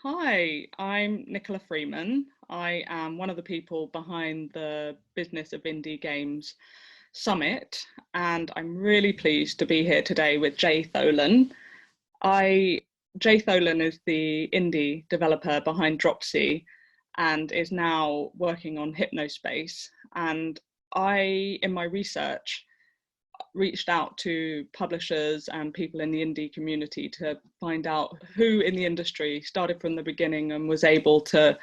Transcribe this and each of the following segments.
Hi, I'm Nicola Freeman. I am one of the people behind the Business of Indie Games Summit, and I'm really pleased to be here today with Jay Tholen. Jay Tholen is the indie developer behind Dropsy and is now working on Hypnospace. And in my research, reached out to publishers and people in the indie community to find out who in the industry started from the beginning and was able to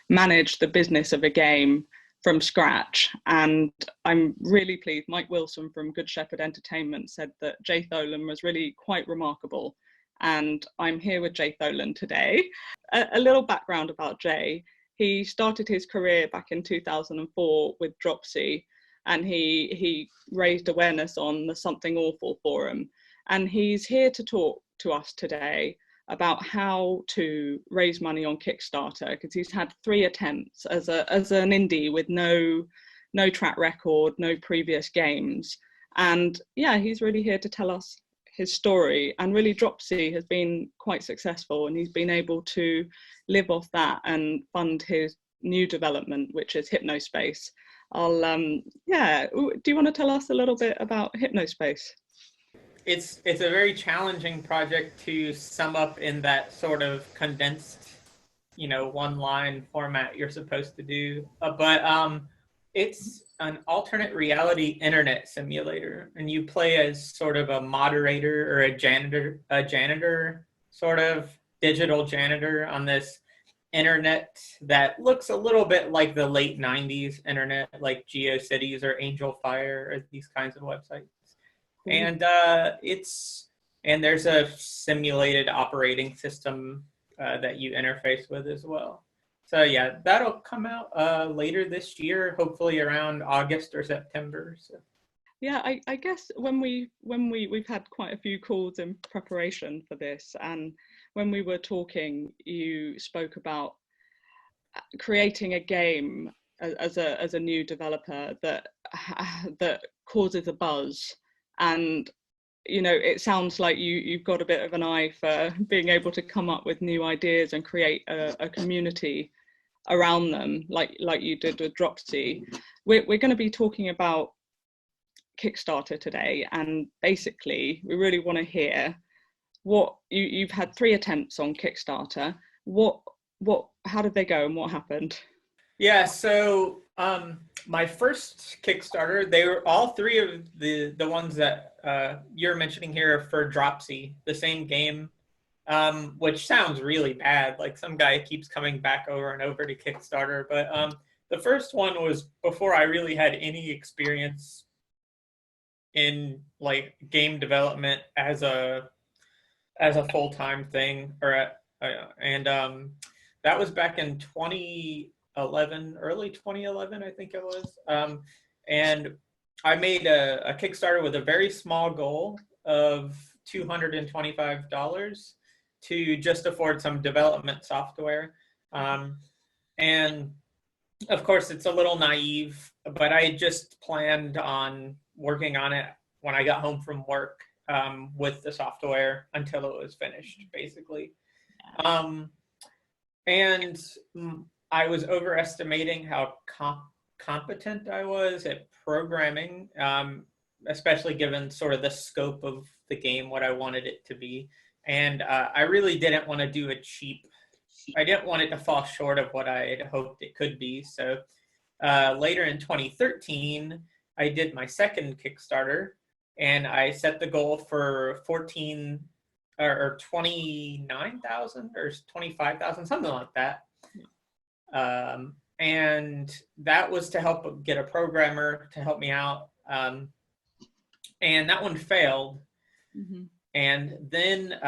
manage the business of a game from scratch. And I'm really pleased. Mike Wilson from Good Shepherd Entertainment said that Jay Tholen was really quite remarkable. And I'm here with Jay Tholen today. A little background about Jay. He started his career back in 2004 with Dropsy, and he raised awareness on the Something Awful forum. And he's here to talk to us today about how to raise money on Kickstarter, because he's had 3 attempts as an indie with no track record, no previous games. And yeah, he's really here to tell us his story. And really Dropsy has been quite successful, and he's been able to live off that and fund his new development, which is Hypnospace. Do you want to tell us a little bit about Hypnospace? It's a very challenging project to sum up in that sort of condensed, one-line format you're supposed to do. But it's an alternate reality internet simulator, and you play as sort of a moderator or a janitor, sort of digital janitor on this internet that looks a little bit like the late 90s internet, like GeoCities or Angel Fire or these kinds of websites. And there's a simulated operating system that you interface with as well. So yeah, that'll come out later this year, hopefully around August or September. So. Yeah, I guess when we've had quite a few calls in preparation for this, and when we were talking, you spoke about creating a game as a new developer that causes a buzz. And it sounds like you've got a bit of an eye for being able to come up with new ideas and create a community around them, like you did with Dropsy. We're going to be talking about Kickstarter today, and basically we really want to hear what you've had 3 attempts on Kickstarter. How did they go and what happened? Yeah, so my first Kickstarter, they were all 3 of the ones that you're mentioning here for Dropsy, the same game, which sounds really bad. Like some guy keeps coming back over and over to Kickstarter. But the first one was before I really had any experience in like game development as a full-time thing, that was back in 2011, early 2011, I think it was. And I made a Kickstarter with a very small goal of $225 to just afford some development software. And of course, it's a little naive, but I just planned on working on it when I got home from work with the software until it was finished, basically. And I was overestimating how competent I was at programming, especially given sort of the scope of the game, what I wanted it to be. And I really didn't want to do I didn't want it to fall short of what I had hoped it could be. So later in 2013, I did my second Kickstarter, and I set the goal for 29,000 or 25,000, something like that. And that was to help get a programmer to help me out. And that one failed. Mm-hmm. And then,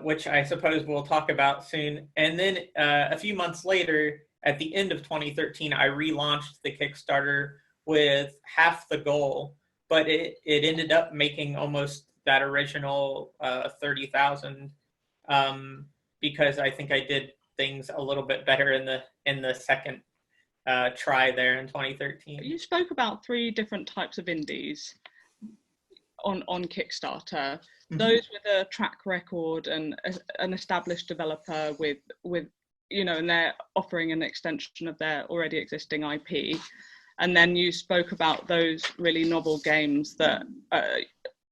which I suppose we'll talk about soon. And then a few months later, at the end of 2013, I relaunched the Kickstarter with half the goal, but it ended up making almost that original 30,000 because I think I did things a little bit better in the second try there in 2013. You spoke about 3 different types of indies on Kickstarter. Mm-hmm. Those with a track record and an established developer with you know, and they're offering an extension of their already existing IP. And then you spoke about those really novel games that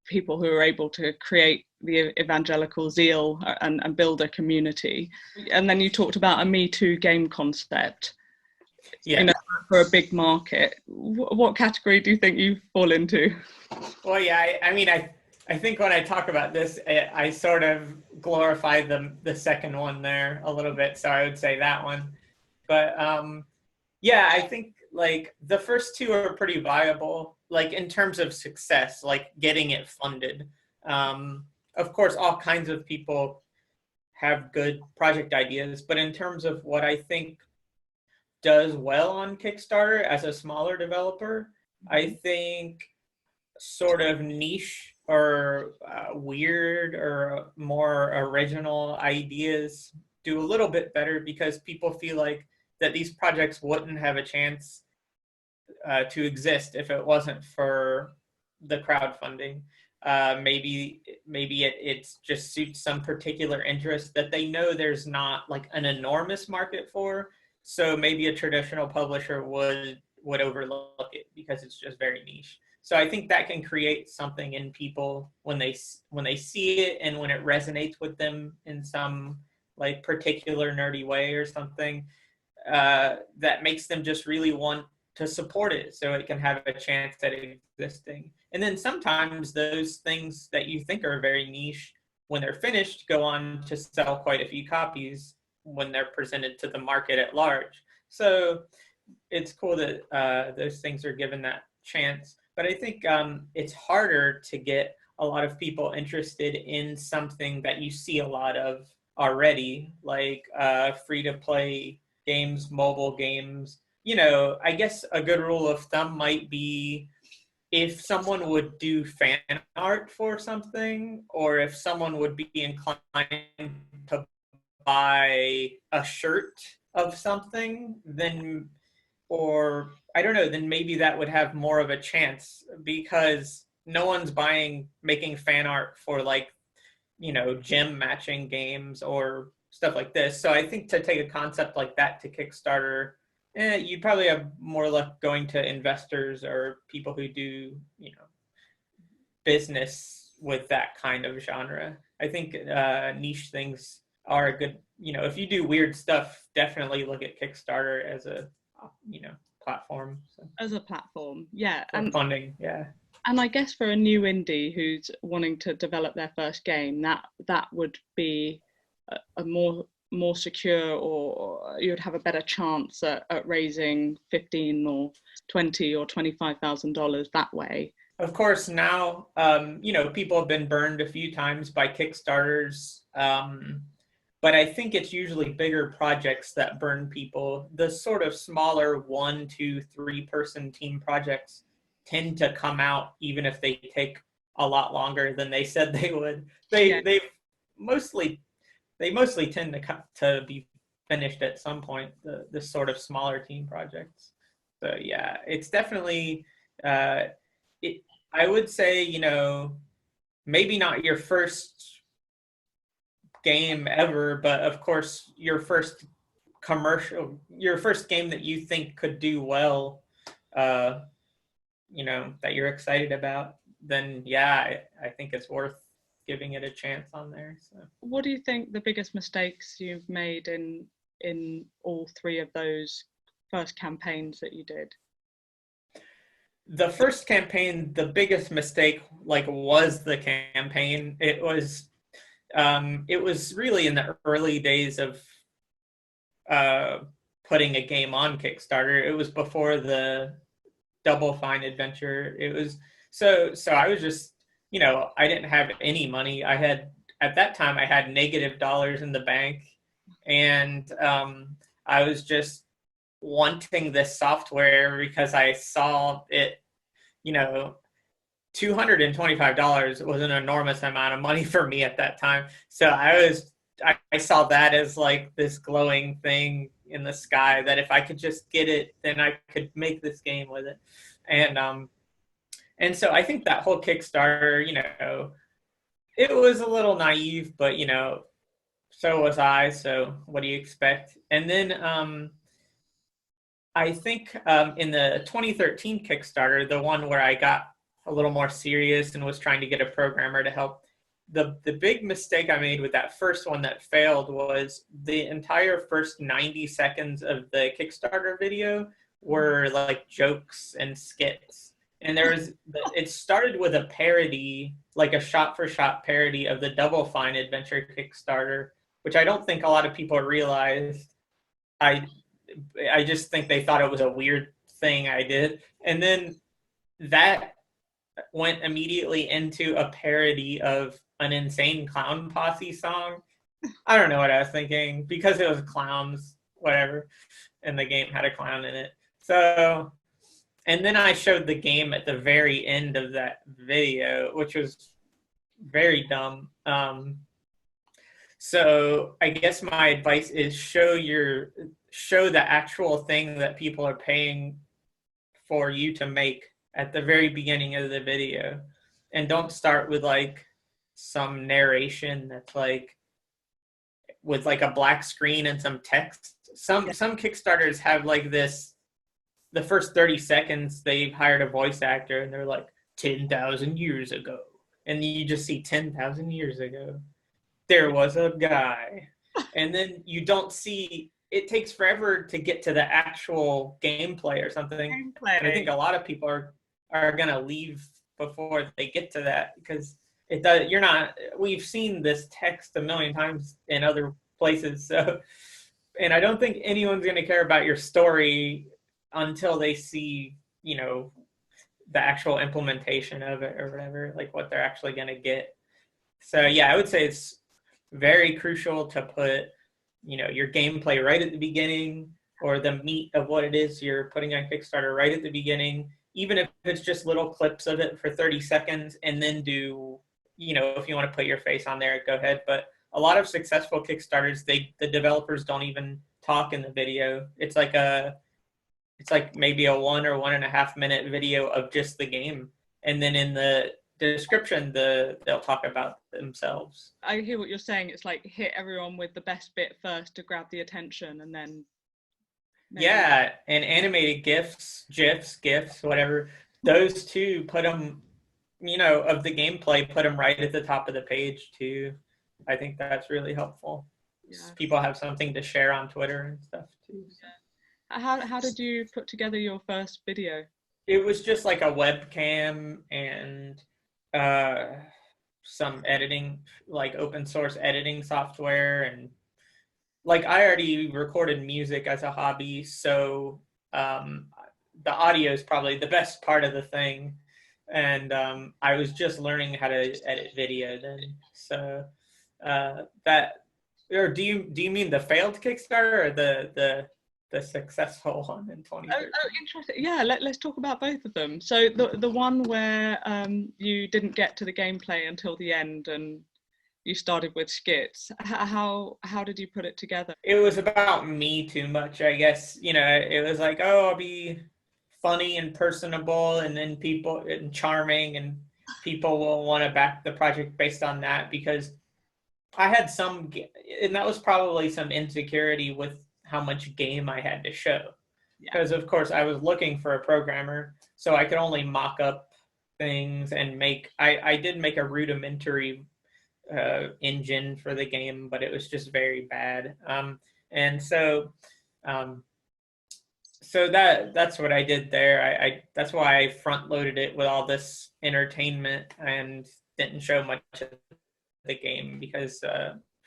people who are able to create the evangelical zeal and build a community. And then you talked about a Me Too game concept. Yeah. You know, for a big market. What category do you think you fall into? Well, yeah, I mean, I think when I talk about this, I sort of glorify the second one there a little bit, so I would say that one. But yeah, I think like the first two are pretty viable, like in terms of success, like getting it funded. Of course, all kinds of people have good project ideas, but in terms of what I think does well on Kickstarter as a smaller developer, I think sort of niche or weird or more original ideas do a little bit better because people feel like that these projects wouldn't have a chance to exist if it wasn't for the crowdfunding. Maybe it just suits some particular interest that they know there's not like an enormous market for. So maybe a traditional publisher would overlook it because it's just very niche. So I think that can create something in people when they see it and when it resonates with them in some like particular nerdy way or something, that makes them just really want to support it so it can have a chance at existing. And then sometimes those things that you think are very niche, when they're finished, go on to sell quite a few copies when they're presented to the market at large. So it's cool that those things are given that chance. But I think it's harder to get a lot of people interested in something that you see a lot of already, like free-to-play games, mobile games. You know, I guess a good rule of thumb might be if someone would do fan art for something, or if someone would be inclined to buy a shirt of something, then, or I don't know, then maybe that would have more of a chance because no one's making fan art for like, you know, gym matching games or stuff like this. So I think to take a concept like that to Kickstarter, you'd probably have more luck going to investors or people who do, you know, business with that kind of genre. I think niche things are a good, you know, if you do weird stuff, definitely look at Kickstarter as a, you know, platform. So. As a platform, yeah. For funding, yeah. And I guess for a new indie who's wanting to develop their first game, that would be a more secure, or you'd have a better chance at raising $15,000 or $20,000 or $25,000 that way. Of course, now you know, people have been burned a few times by Kickstarters, but I think it's usually bigger projects that burn people. The sort of smaller 1, 2, 3 person team projects tend to come out even if they take a lot longer than they said they would. They mostly tend to be finished at some point, the sort of smaller team projects. So yeah, it's definitely I would say, you know, maybe not your first game ever, but of course your first game that you think could do well, you know, that you're excited about, then yeah, I think it's worth giving it a chance on there. So what do you think the biggest mistakes you've made in all 3 of those first campaigns that you did? The first campaign, the biggest mistake was the campaign. It was really in the early days of putting a game on Kickstarter. It was before the Double Fine adventure. It was so I was just, you know, I didn't have any money. At that time I had $- in the bank, and I was just wanting this software because I saw it, you know, $225 was an enormous amount of money for me at that time. So I saw that as like this glowing thing in the sky that if I could just get it, then I could make this game with it. And so I think that whole Kickstarter, you know, it was a little naive, but, you know, so was I. So what do you expect? And then I think in the 2013 Kickstarter, the one where I got a little more serious and was trying to get a programmer to help, the big mistake I made with that first one that failed was the entire first 90 seconds of the Kickstarter video were like jokes and skits. And it started with a parody, like a shot-for-shot parody of the Double Fine Adventure Kickstarter, which I don't think a lot of people realized. I just think they thought it was a weird thing I did. And then that went immediately into a parody of an Insane Clown Posse song. I don't know what I was thinking, because it was clowns, whatever, and the game had a clown in it. So, and then I showed the game at the very end of that video, which was very dumb. So I guess my advice is show the actual thing that people are paying for you to make at the very beginning of the video, and don't start with like some narration that's like with like a black screen and some text. Some Kickstarters have like this, the first 30 seconds they've hired a voice actor and they're like 10,000 years ago, and you just see 10,000 years ago there was a guy, and then you don't see, it takes forever to get to the actual gameplay or something. And I think a lot of people are gonna leave before they get to that, because it does, we've seen this text a million times in other places. So, and I don't think anyone's gonna care about your story until they see, the actual implementation of it or whatever, like what they're actually gonna get. So yeah, I would say it's very crucial to put, your gameplay right at the beginning, or the meat of what it is you're putting on Kickstarter right at the beginning, even if it's just little clips of it for 30 seconds, and then do, if you want to put your face on there, go ahead. But a lot of successful Kickstarters, the developers don't even talk in the video. It's like maybe a 1 or 1.5 minute video of just the game, and then in the description they'll talk about themselves. I hear what you're saying. It's like hit everyone with the best bit first to grab the attention, and then and animated gifs, whatever, those two, put them, of the gameplay, put them right at the top of the page too. I think that's really helpful. People have something to share on Twitter and stuff too. How did you put together your first video? It was just like a webcam and some editing, like open source editing software, and like I already recorded music as a hobby, so the audio is probably the best part of the thing, and I was just learning how to edit video then. So or do you mean the failed Kickstarter or the successful one in 2013? Oh, interesting. Yeah, let's talk about both of them. So the one where you didn't get to the gameplay until the end and you started with skits, how did you put it together? It was about me too much, I guess. It was like, oh, I'll be funny and personable, and then and charming, and people will want to back the project based on that, because I had and that was probably some insecurity with how much game I had to show, because of course I was looking for a programmer, so I could only mock up things and I did make a rudimentary engine for the game, but it was just very bad, and so that's what I did there. That's why I front loaded it with all this entertainment and didn't show much of the game, because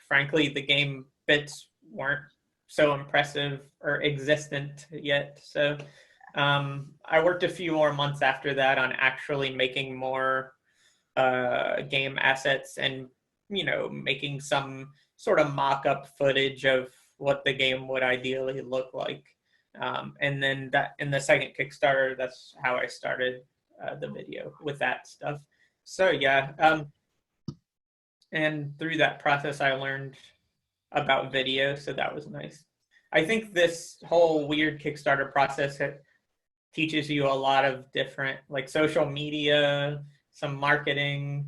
frankly the game bits weren't so impressive or existent yet. So I worked a few more months after that on actually making more game assets, and making some sort of mock-up footage of what the game would ideally look like, and then that in the second Kickstarter, that's how I started the video, with that stuff. So and through that process I learned about video, so that was nice. I think this whole weird Kickstarter process teaches you a lot of different, like, social media, some marketing,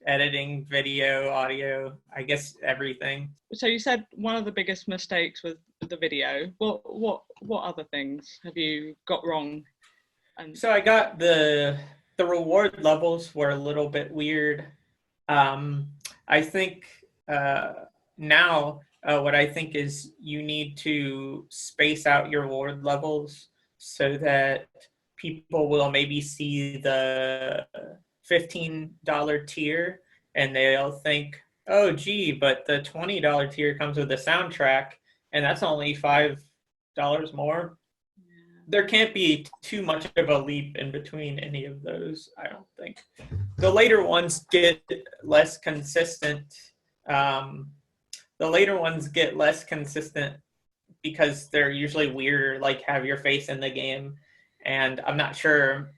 editing, video, audio, I guess everything. So you said one of the biggest mistakes was the video. What other things have you got wrong? And so I got the reward levels were a little bit weird. I think now what I think is you need to space out your reward levels so that people will maybe see the $15 tier and they'll think, oh, gee, but the $20 tier comes with a soundtrack and that's only $5 more. There can't be too much of a leap in between any of those, I don't think. The later ones get less consistent. Because they're usually weirder, like have your face in the game. And I'm not sure,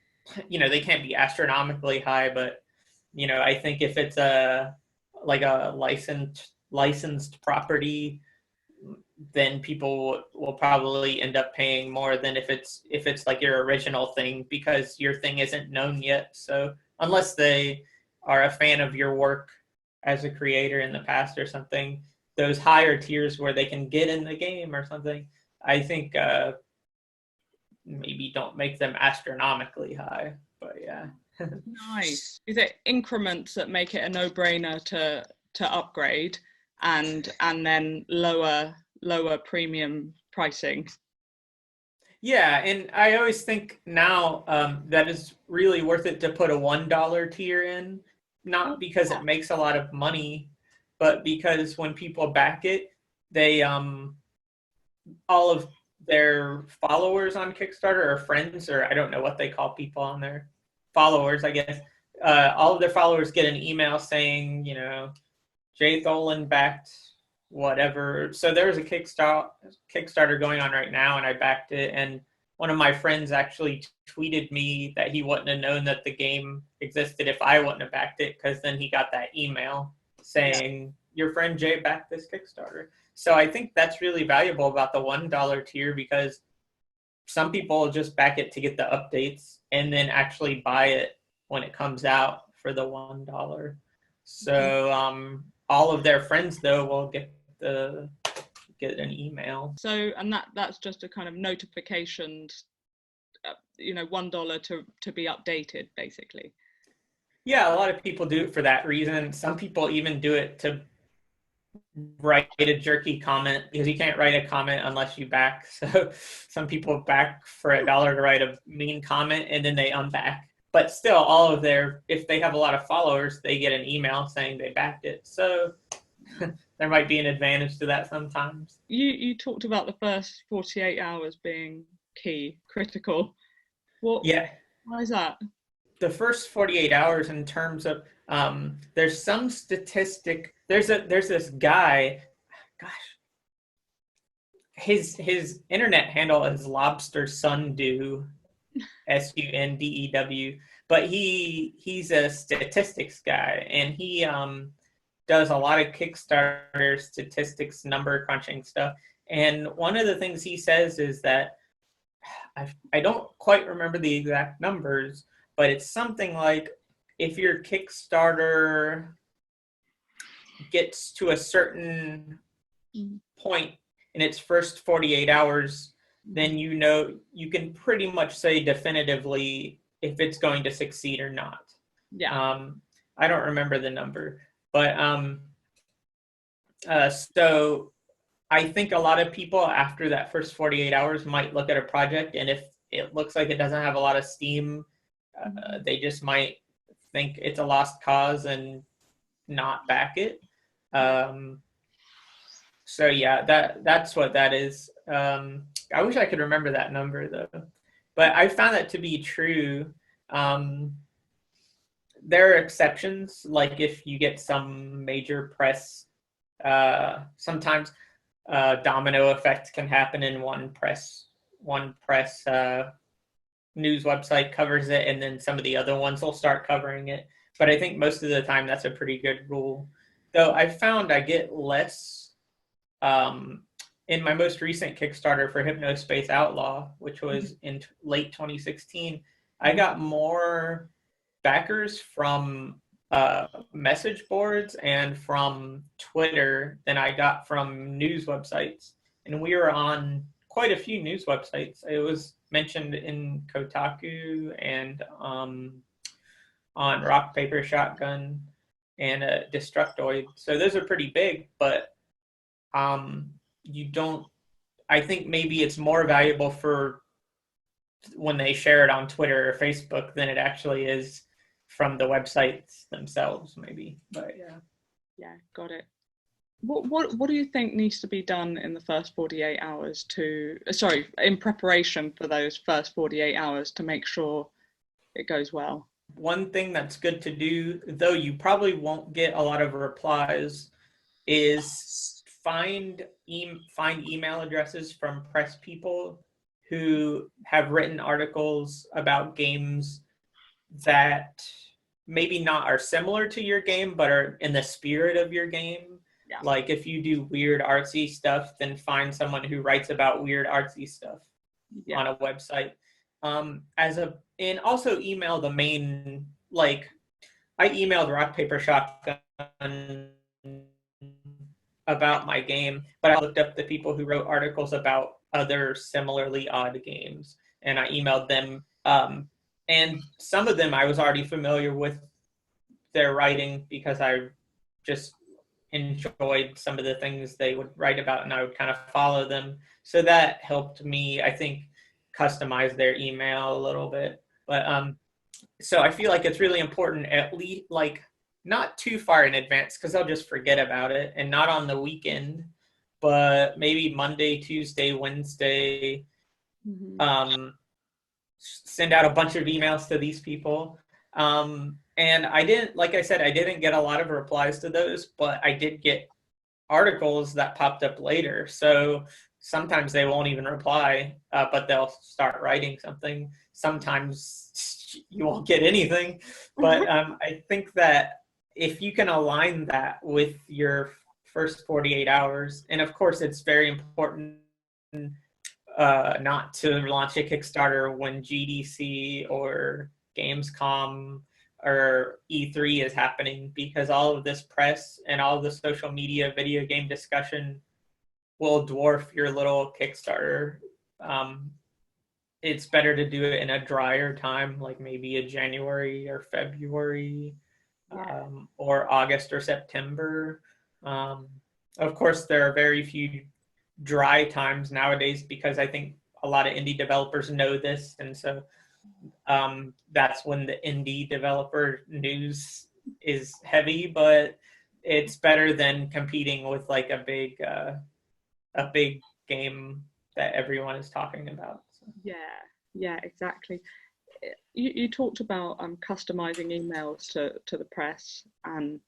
they can't be astronomically high, but, I think if it's a licensed property, then people will probably end up paying more than if it's like your original thing, because your thing isn't known yet. So unless they are a fan of your work as a creator in the past or something, those higher tiers where they can get in the game or something, I think maybe don't make them astronomically high. But yeah. Nice. Is it increments that make it a no-brainer to upgrade, and then lower premium pricing? Yeah, and I always think now that is really worth it to put a $1 tier in, not because it makes a lot of money, but because when people back it, they all of their followers on Kickstarter or friends, or I don't know what they call people on there, followers, I guess. All of their followers get an email saying, Jay Tholen backed whatever. So there's a Kickstarter going on right now, and I backed it. And one of my friends actually tweeted me that he wouldn't have known that the game existed if I wouldn't have backed it, because then he got that email saying, your friend Jay backed this Kickstarter. So I think that's really valuable about the $1 tier, because some people just back it to get the updates and then actually buy it when it comes out for the $1. So all of their friends, though, will get an email. So, and that's just a kind of notification, $1 to be updated, basically. Yeah, a lot of people do it for that reason. Some people even do it to write a jerky comment, because you can't write a comment unless you back. So some people back for $1 to write a mean comment and then they unback. But still, if they have a lot of followers, they get an email saying they backed it. So there might be an advantage to that sometimes. You talked about the first 48 hours being critical. Yeah. Why is that? The first 48 hours in terms of, there's some statistic, there's this guy, gosh, his internet handle is Lobster Sundew, Sundew, but he's a statistics guy, and he does a lot of Kickstarter statistics, number crunching stuff. And one of the things he says is that, I don't quite remember the exact numbers, but it's something like, if your Kickstarter gets to a certain point in its first 48 hours, then you can pretty much say definitively if it's going to succeed or not. Yeah. I don't remember the number, but so I think a lot of people after that first 48 hours might look at a project, and if it looks like it doesn't have a lot of steam, they just might think it's a lost cause and not back it. So yeah, that's what that is. I wish I could remember that number though, but I found that to be true. There are exceptions, like if you get some major press, sometimes domino effect can happen, in one press news website covers it, and then some of the other ones will start covering it. But I think most of the time that's a pretty good rule. Though I found I get less, in my most recent Kickstarter for Hypnospace Outlaw, which was in late 2016, I got more backers from message boards and from Twitter than I got from news websites. And we were on quite a few news websites. It was mentioned in Kotaku and on Rock Paper Shotgun and Destructoid. So those are pretty big, but you don't. I think maybe it's more valuable for when they share it on Twitter or Facebook than it actually is from the websites themselves, maybe. But yeah, got it. What do you think needs to be done in the first 48 hours in preparation for those first 48 hours to make sure it goes well? One thing that's good to do, though you probably won't get a lot of replies, is find email addresses from press people who have written articles about games that maybe not are similar to your game, but are in the spirit of your game. Yeah. Like if you do weird artsy stuff, then find someone who writes about weird artsy stuff on a website. And also email the main, like I emailed Rock Paper Shotgun about my game, but I looked up the people who wrote articles about other similarly odd games, and I emailed them. And some of them I was already familiar with their writing because I just enjoyed some of the things they would write about, and I would kind of follow them. So that helped me, I think, customize their email a little bit. But so I feel like it's really important, at least like not too far in advance, because I'll just forget about it, and not on the weekend, but maybe Monday, Tuesday, Wednesday. Send out a bunch of emails to these people. And I didn't, like I said, I didn't get a lot of replies to those, but I did get articles that popped up later. So sometimes they won't even reply, but they'll start writing something. Sometimes you won't get anything. But I think that if you can align that with your first 48 hours, and of course it's very important not to launch a Kickstarter when GDC or Gamescom or E3 is happening, because all of this press and all of the social media video game discussion will dwarf your little Kickstarter. It's better to do it in a drier time, like maybe a January or February, or August or September. Of course, there are very few dry times nowadays, because I think a lot of indie developers know this, and so that's when the indie developer news is heavy. But it's better than competing with like a big game that everyone is talking about. So. Yeah, exactly. You talked about customizing emails to the press and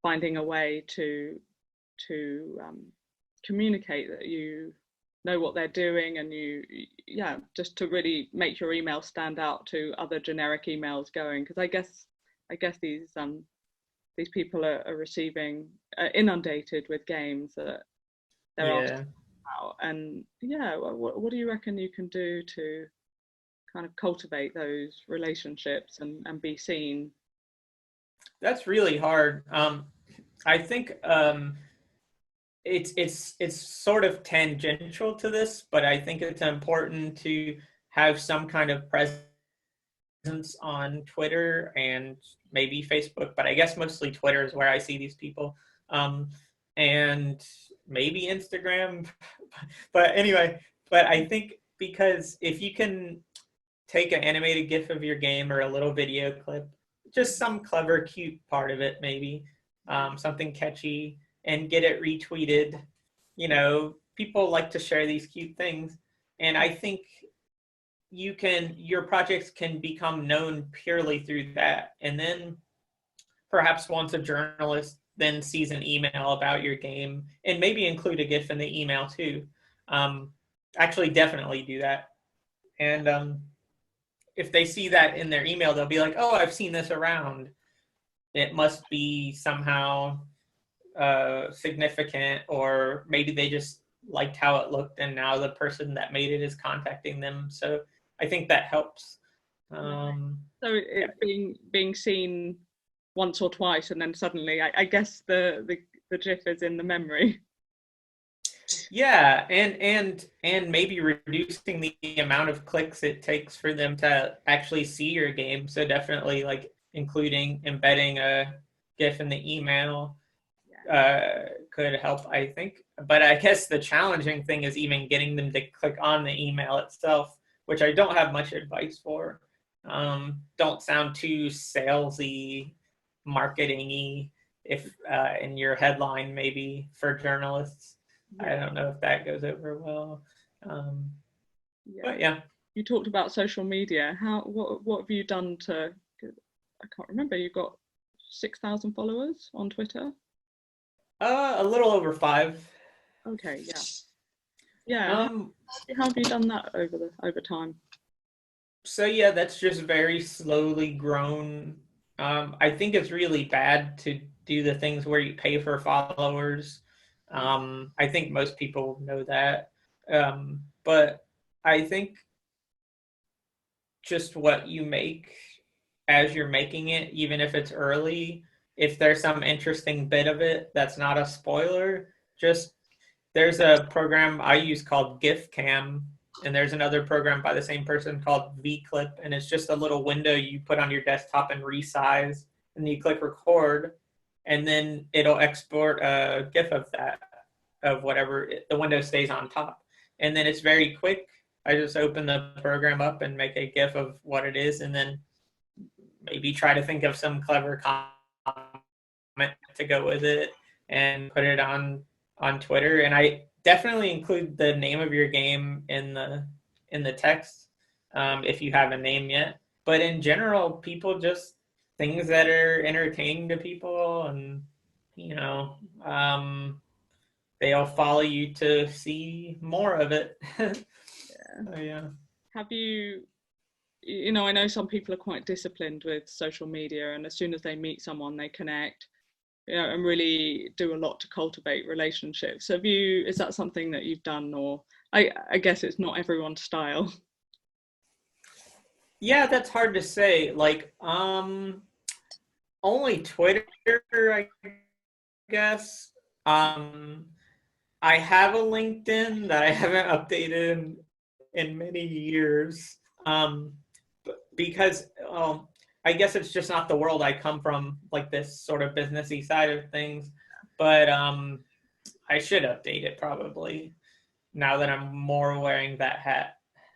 finding a way to communicate that you know what they're doing, and just to really make your email stand out to other generic emails going, because I guess these people are receiving inundated with games that they're asking about. And what do you reckon you can do to kind of cultivate those relationships and be seen? That's really hard. I think it's sort of tangential to this, but I think it's important to have some kind of presence on Twitter and maybe Facebook, but I guess mostly Twitter is where I see these people, and maybe Instagram. But anyway, but I think because if you can take an animated GIF of your game or a little video clip, just some clever, cute part of it, maybe something catchy, and get it retweeted. People like to share these cute things, and I think your projects can become known purely through that. And then perhaps once a journalist then sees an email about your game, and maybe include a GIF in the email too. Actually, definitely do that. And if they see that in their email, they'll be like, "Oh, I've seen this around. It must be somehow significant," or maybe they just liked how it looked, and now the person that made it is contacting them. So I think that helps. So being seen once or twice, and then suddenly I guess the GIF is in the memory. Yeah, and maybe reducing the amount of clicks it takes for them to actually see your game. So definitely like including embedding a GIF in the email could help, I think. But I guess the challenging thing is even getting them to click on the email itself, which I don't have much advice for. Don't sound too salesy, marketing-y if in your headline maybe for journalists. I don't know if that goes over well. But yeah. You talked about social media. What have you done to? I can't remember. You got 6,000 followers on Twitter. A little over 5. Okay, yeah. Yeah. How have you done that over time? So yeah, that's just very slowly grown. I think it's really bad to do the things where you pay for followers. I think most people know that. But I think just what you make as you're making it, even if it's early, if there's some interesting bit of it that's not a spoiler, just there's a program I use called GIFcam, and there's another program by the same person called VClip, and it's just a little window you put on your desktop and resize, and you click record, and then it'll export a GIF of that, of whatever, the window stays on top. And then it's very quick. I just open the program up and make a GIF of what it is, and then maybe try to think of some clever comment to go with it and put it on Twitter. And I definitely include the name of your game in the text if you have a name yet. But in general, people just things that are entertaining to people, and they'll follow you to see more of it. Yeah. Have you? I know some people are quite disciplined with social media, and as soon as they meet someone, they connect, and really do a lot to cultivate relationships. Is that something that you've done, or I guess it's not everyone's style? Yeah, that's hard to say. Like, only Twitter, I guess. I have a LinkedIn that I haven't updated in many years. Because I guess it's just not the world I come from, like this sort of businessy side of things. But I should update it probably now that I'm more wearing that hat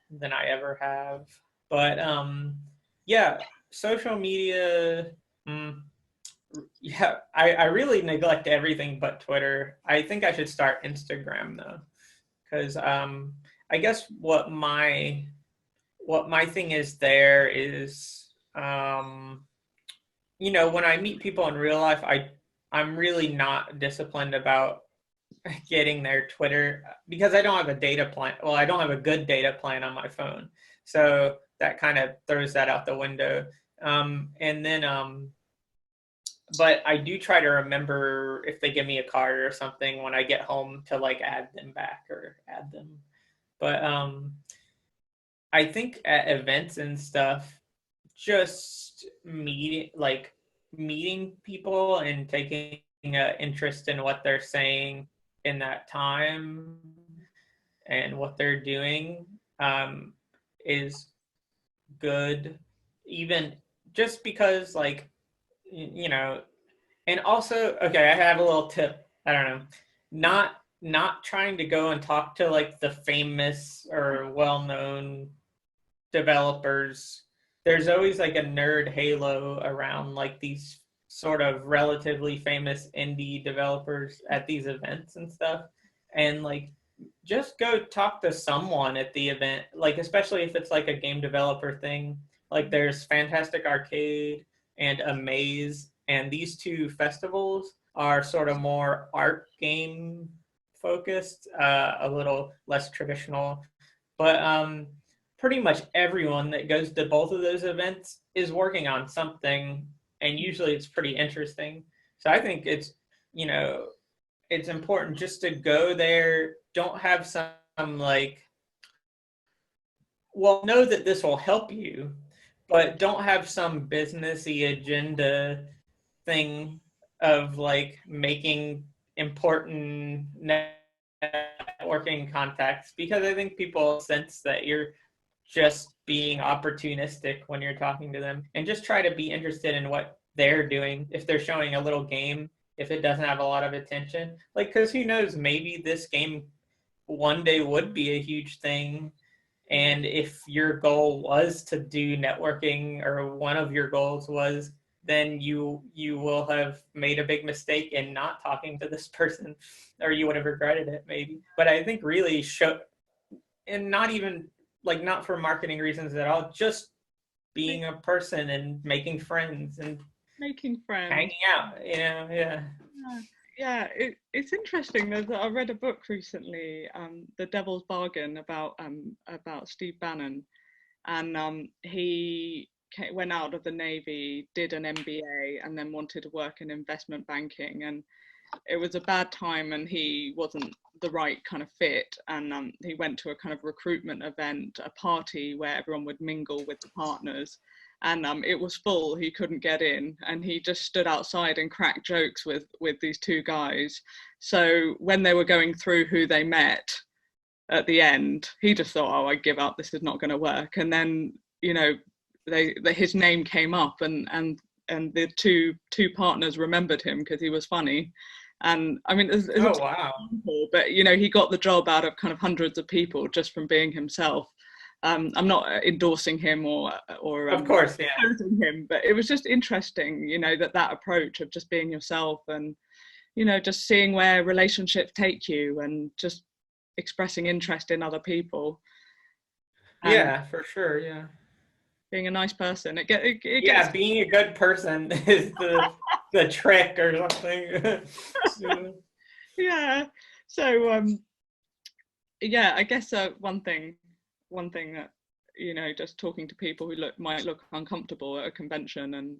than I ever have. But yeah, social media. Yeah, I really neglect everything but Twitter. I think I should start Instagram though, because I guess what my thing is there is, when I meet people in real life, I'm really not disciplined about getting their Twitter because I don't have a data plan. Well, I don't have a good data plan on my phone. So that kind of throws that out the window. And then, but I do try to remember if they give me a card or something when I get home to like add them back or add them. But I think at events and stuff, just meeting people and taking an interest in what they're saying in that time and what they're doing is good, even just because and also, okay, I have a little tip. I don't know, not trying to go and talk to like the famous or well-known developers. There's always like a nerd halo around like these sort of relatively famous indie developers at these events and stuff. And like, just go talk to someone at the event, like especially if it's like a game developer thing. Like there's Fantastic Arcade and Amaze, and these two festivals are sort of more art game focused, a little less traditional. But pretty much everyone that goes to both of those events is working on something, and usually it's pretty interesting. So I think it's important just to go there. Don't have some like, well, know that this will help you, but don't have some businessy agenda thing of like making important networking contacts, because I think people sense that you're just being opportunistic when you're talking to them, and just try to be interested in what they're doing. If they're showing a little game, if it doesn't have a lot of attention, like, because who knows, maybe this game one day would be a huge thing. And if your goal was to do networking, or one of your goals was, then you will have made a big mistake in not talking to this person, or you would have regretted it maybe. But I think really and not even like, not for marketing reasons at all, just being a person and making friends and hanging out, yeah. Yeah, it's interesting. I read a book recently, The Devil's Bargain, about Steve Bannon, and he went out of the Navy, did an MBA, and then wanted to work in investment banking, and it was a bad time, and he wasn't the right kind of fit, and he went to a kind of recruitment event, a party where everyone would mingle with the partners, and it was full, he couldn't get in, and he just stood outside and cracked jokes with these two guys. So when they were going through who they met at the end, he just thought, oh, I give up, this is not going to work. And then, you know, his name came up, and the two partners remembered him because he was funny. And I mean, it's oh wow. Simple, but you know, he got the job out of kind of hundreds of people just from being himself. I'm not endorsing him or Of course, yeah. him, but it was just interesting, you know, that approach of just being yourself, and you know, just seeing where relationships take you, and just expressing interest in other people. Yeah, for sure, yeah. Being a nice person, it yeah, gets... being a good person is the trick or something. Yeah. So yeah, I guess one thing that, you know, just talking to people who might look uncomfortable at a convention, and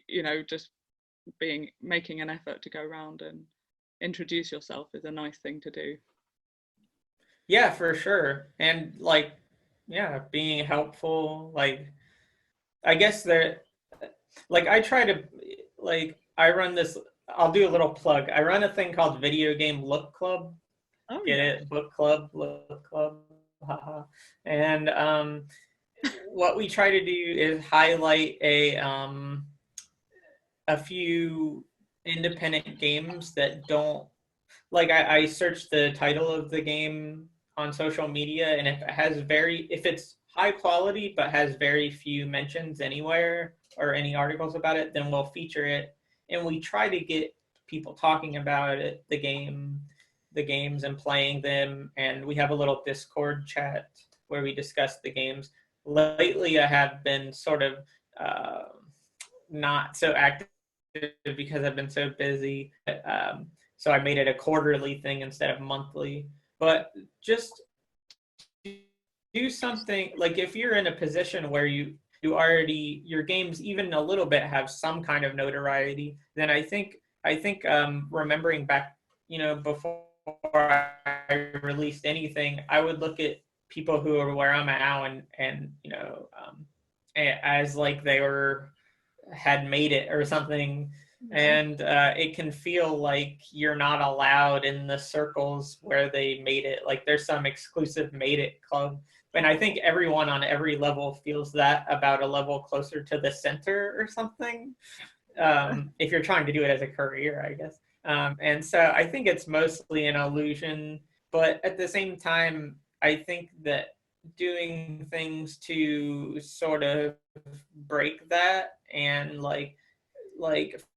you know, just making an effort to go around and introduce yourself is a nice thing to do. Yeah, for sure. And like, yeah, being helpful, like, I guess that, like, I try to, like, I run this, I'll do a little plug. I run a thing called Video Game Look Club. Oh, Get yeah. it? Book club, look club. Haha. And what we try to do is highlight a few independent games that don't, like, I searched the title of the game on social media, and if it's high quality but has very few mentions anywhere or any articles about it, then we'll feature it. And we try to get people talking about it, the games, and playing them. And we have a little Discord chat where we discuss the games. Lately, I have been sort of not so active because I've been so busy. So I made it a quarterly thing instead of monthly. But just do something, like, if you're in a position where you already, your games even a little bit have some kind of notoriety, then I think remembering back, you know, before I released anything, I would look at people who are where I'm at now, and you know, as like they had made it or something. And it can feel like you're not allowed in the circles where they made it. Like, there's some exclusive made it club. And I think everyone on every level feels that about a level closer to the center or something. If you're trying to do it as a career, I guess. And so I think it's mostly an illusion. But at the same time, I think that doing things to sort of break that, and like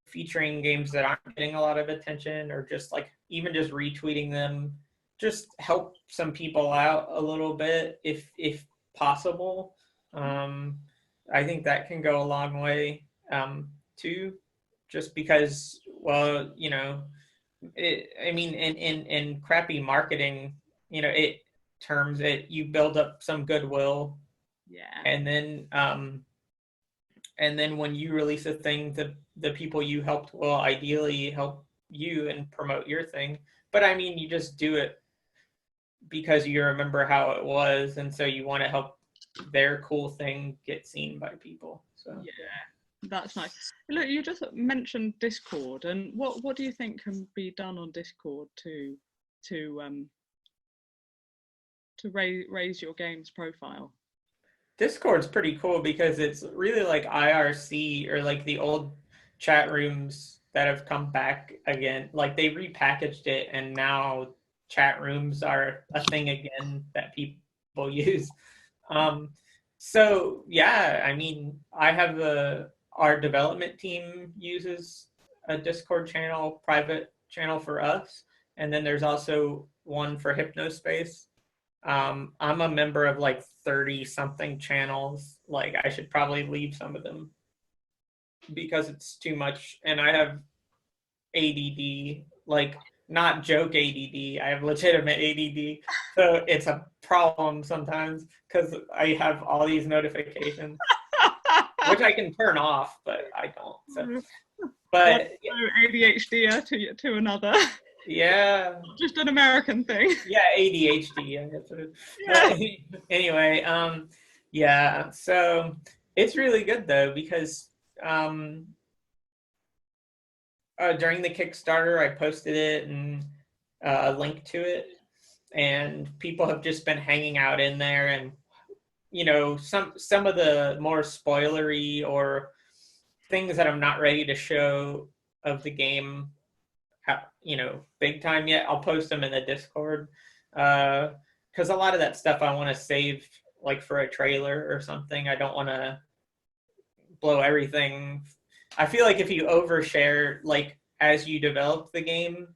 featuring games that aren't getting a lot of attention, or just like even just retweeting them, just help some people out a little bit if possible. I think that can go a long way too, just because, well, you know, I mean, in crappy marketing, you know, you build up some goodwill. Yeah. And then when you release a thing, the people you helped will ideally help you and promote your thing. But I mean, you just do it because you remember how it was, and so you want to help their cool thing get seen by people. So yeah, That's nice. Look, you just mentioned Discord, and what do you think can be done on Discord to raise your game's profile? Discord's pretty cool because it's really like IRC, or like the old chat rooms that have come back again. Like they repackaged it, and now chat rooms are a thing again that people use. So yeah, I mean, our development team uses a Discord channel, private channel for us, and then there's also one for Hypnospace. I'm a member of like 30 something channels. Like I should probably leave some of them because it's too much. And I have ADD, like not joke ADD. I have legitimate ADD. So it's a problem sometimes because I have all these notifications, which I can turn off, but I don't. So, but ADHD to another. Yeah. Just an American thing. Yeah, ADHD. I guess it is. Yeah. But anyway, yeah. So it's really good though because during the Kickstarter, I posted it and a link to it, and people have just been hanging out in there, and you know, some of the more spoilery or things that I'm not ready to show of the game, you know, big time yet, I'll post them in the Discord, because a lot of that stuff I want to save like for a trailer or something. I don't want to blow everything. I feel like if you overshare like as you develop the game,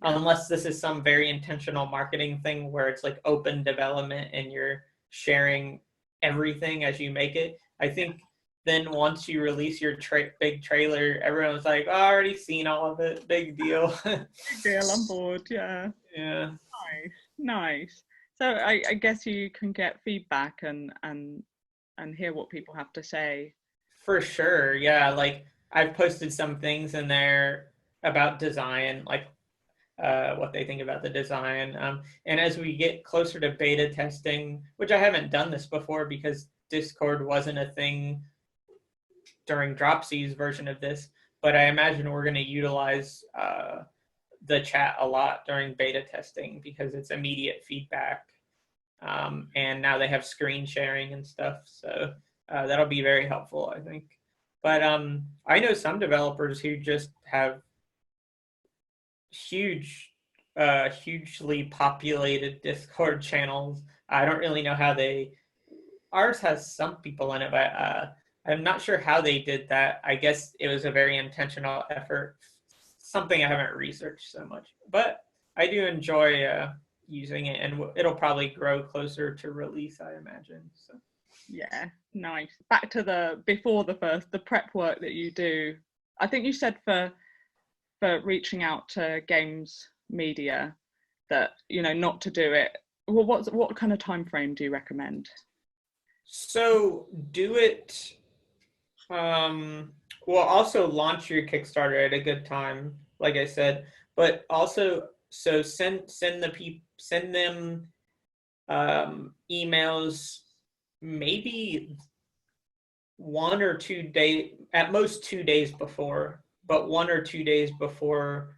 unless this is some very intentional marketing thing where it's like open development and you're sharing everything as you make it, I think then once you release your big trailer, everyone's like, oh, I already seen all of it. Big deal. Big deal, on board. Yeah. Yeah. Nice. So I guess you can get feedback and hear what people have to say. For sure. Yeah. Like I've posted some things in there about design, like what they think about the design. And as we get closer to beta testing, which I haven't done this before because Discord wasn't a thing during Dropsy's version of this, but I imagine we're going to utilize the chat a lot during beta testing because it's immediate feedback. And now they have screen sharing and stuff. So that'll be very helpful, I think. But I know some developers who just have hugely populated Discord channels. I don't really know how ours has some people in it, but I'm not sure how they did that. I guess it was a very intentional effort, something I haven't researched so much, but I do enjoy using it, and it'll probably grow closer to release, I imagine. So yeah, nice. Back to the prep work that you do. I think you said for reaching out to games media that, you know, not to do it. Well, what kind of time frame do you recommend? So do it. Well, also launch your Kickstarter at a good time, like I said, but also so send them emails maybe 1 or 2 days, at most 2 days before, but 1 or 2 days before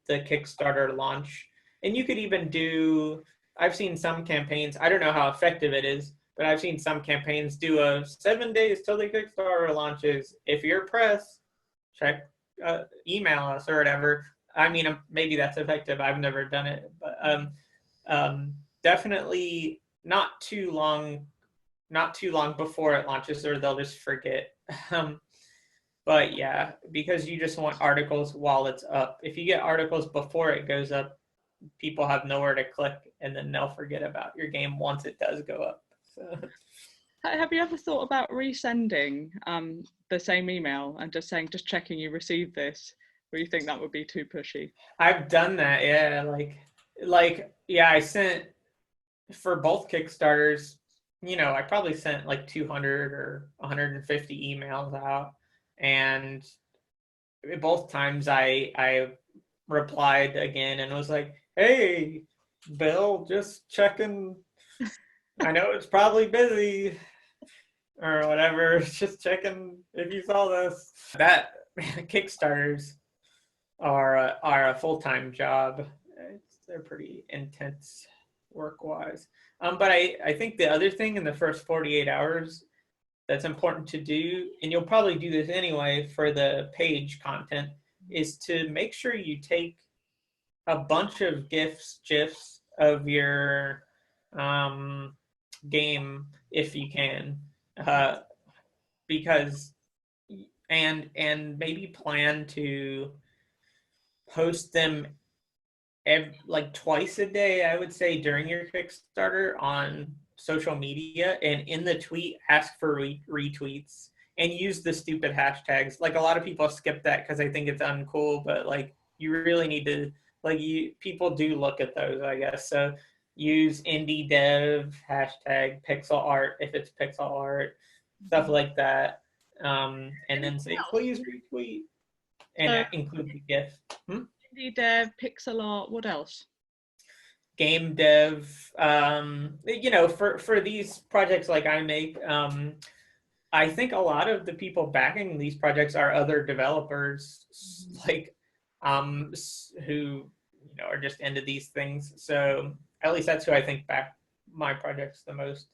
the Kickstarter launch. And you could even do, I've seen some campaigns, I don't know how effective it is, but I've seen some campaigns do a 7 days till the Kickstarter launches. If you're press, check, email us or whatever. I mean, maybe that's effective. I've never done it, but definitely not too long before it launches, or they'll just forget. But yeah, because you just want articles while it's up. If you get articles before it goes up, people have nowhere to click, and then they'll forget about your game once it does go up. So. Have you ever thought about resending the same email and just checking you received this, or you think that would be too pushy? I've done that, yeah. Yeah, I sent for both Kickstarters, you know, I probably sent like 200 or 150 emails out, and both times I replied again and was like, hey, Bill, just checking. I know it's probably busy. or whatever. Just checking if you saw this. That Kickstarters are a full-time job. They're pretty intense work-wise. But I think the other thing in the first 48 hours that's important to do, and you'll probably do this anyway for the page content, is to make sure you take a bunch of GIFs of your game if you can, because and maybe plan to post them like twice a day, I would say, during your Kickstarter on social media, and in the tweet ask for retweets and use the stupid hashtags. Like, a lot of people skip that because I think it's uncool, but like, you really need to, like, people do look at those, I guess. So use indie dev, hashtag pixel art if it's pixel art, stuff like that, and then say please retweet and include the GIF. Indie dev, pixel art, what else? Game dev. For these projects like I make, I think a lot of the people backing these projects are other developers, like who are just into these things. So at least that's who I think back my projects the most.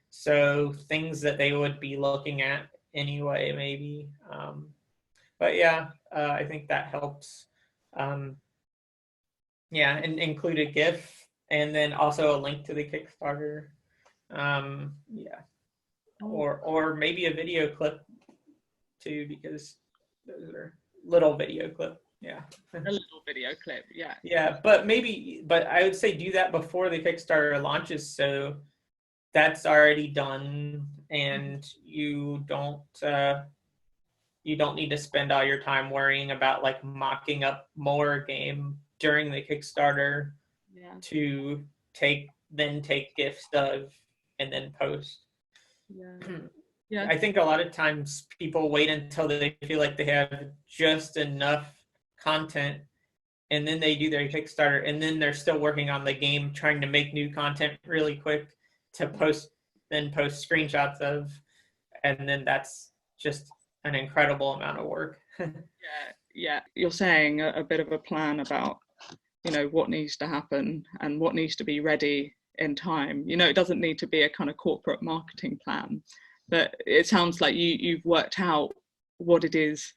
So things that they would be looking at anyway, maybe. But yeah, I think that helps. Yeah, and include a GIF and then also a link to the Kickstarter. Yeah, or maybe a video clip too, because those are little video clip. Yeah, a little video clip. Yeah. Yeah, but I would say do that before the Kickstarter launches, so that's already done, and you don't need to spend all your time worrying about like mocking up more game during the Kickstarter to take GIFs of and then post. Yeah. I think a lot of times people wait until they feel like they have just enough content, and then they do their Kickstarter, and then they're still working on the game, trying to make new content really quick to post screenshots of, and then that's just an incredible amount of work. Yeah. You're saying a bit of a plan about, what needs to happen and what needs to be ready in time. It doesn't need to be a kind of corporate marketing plan, but it sounds like you've worked out what it is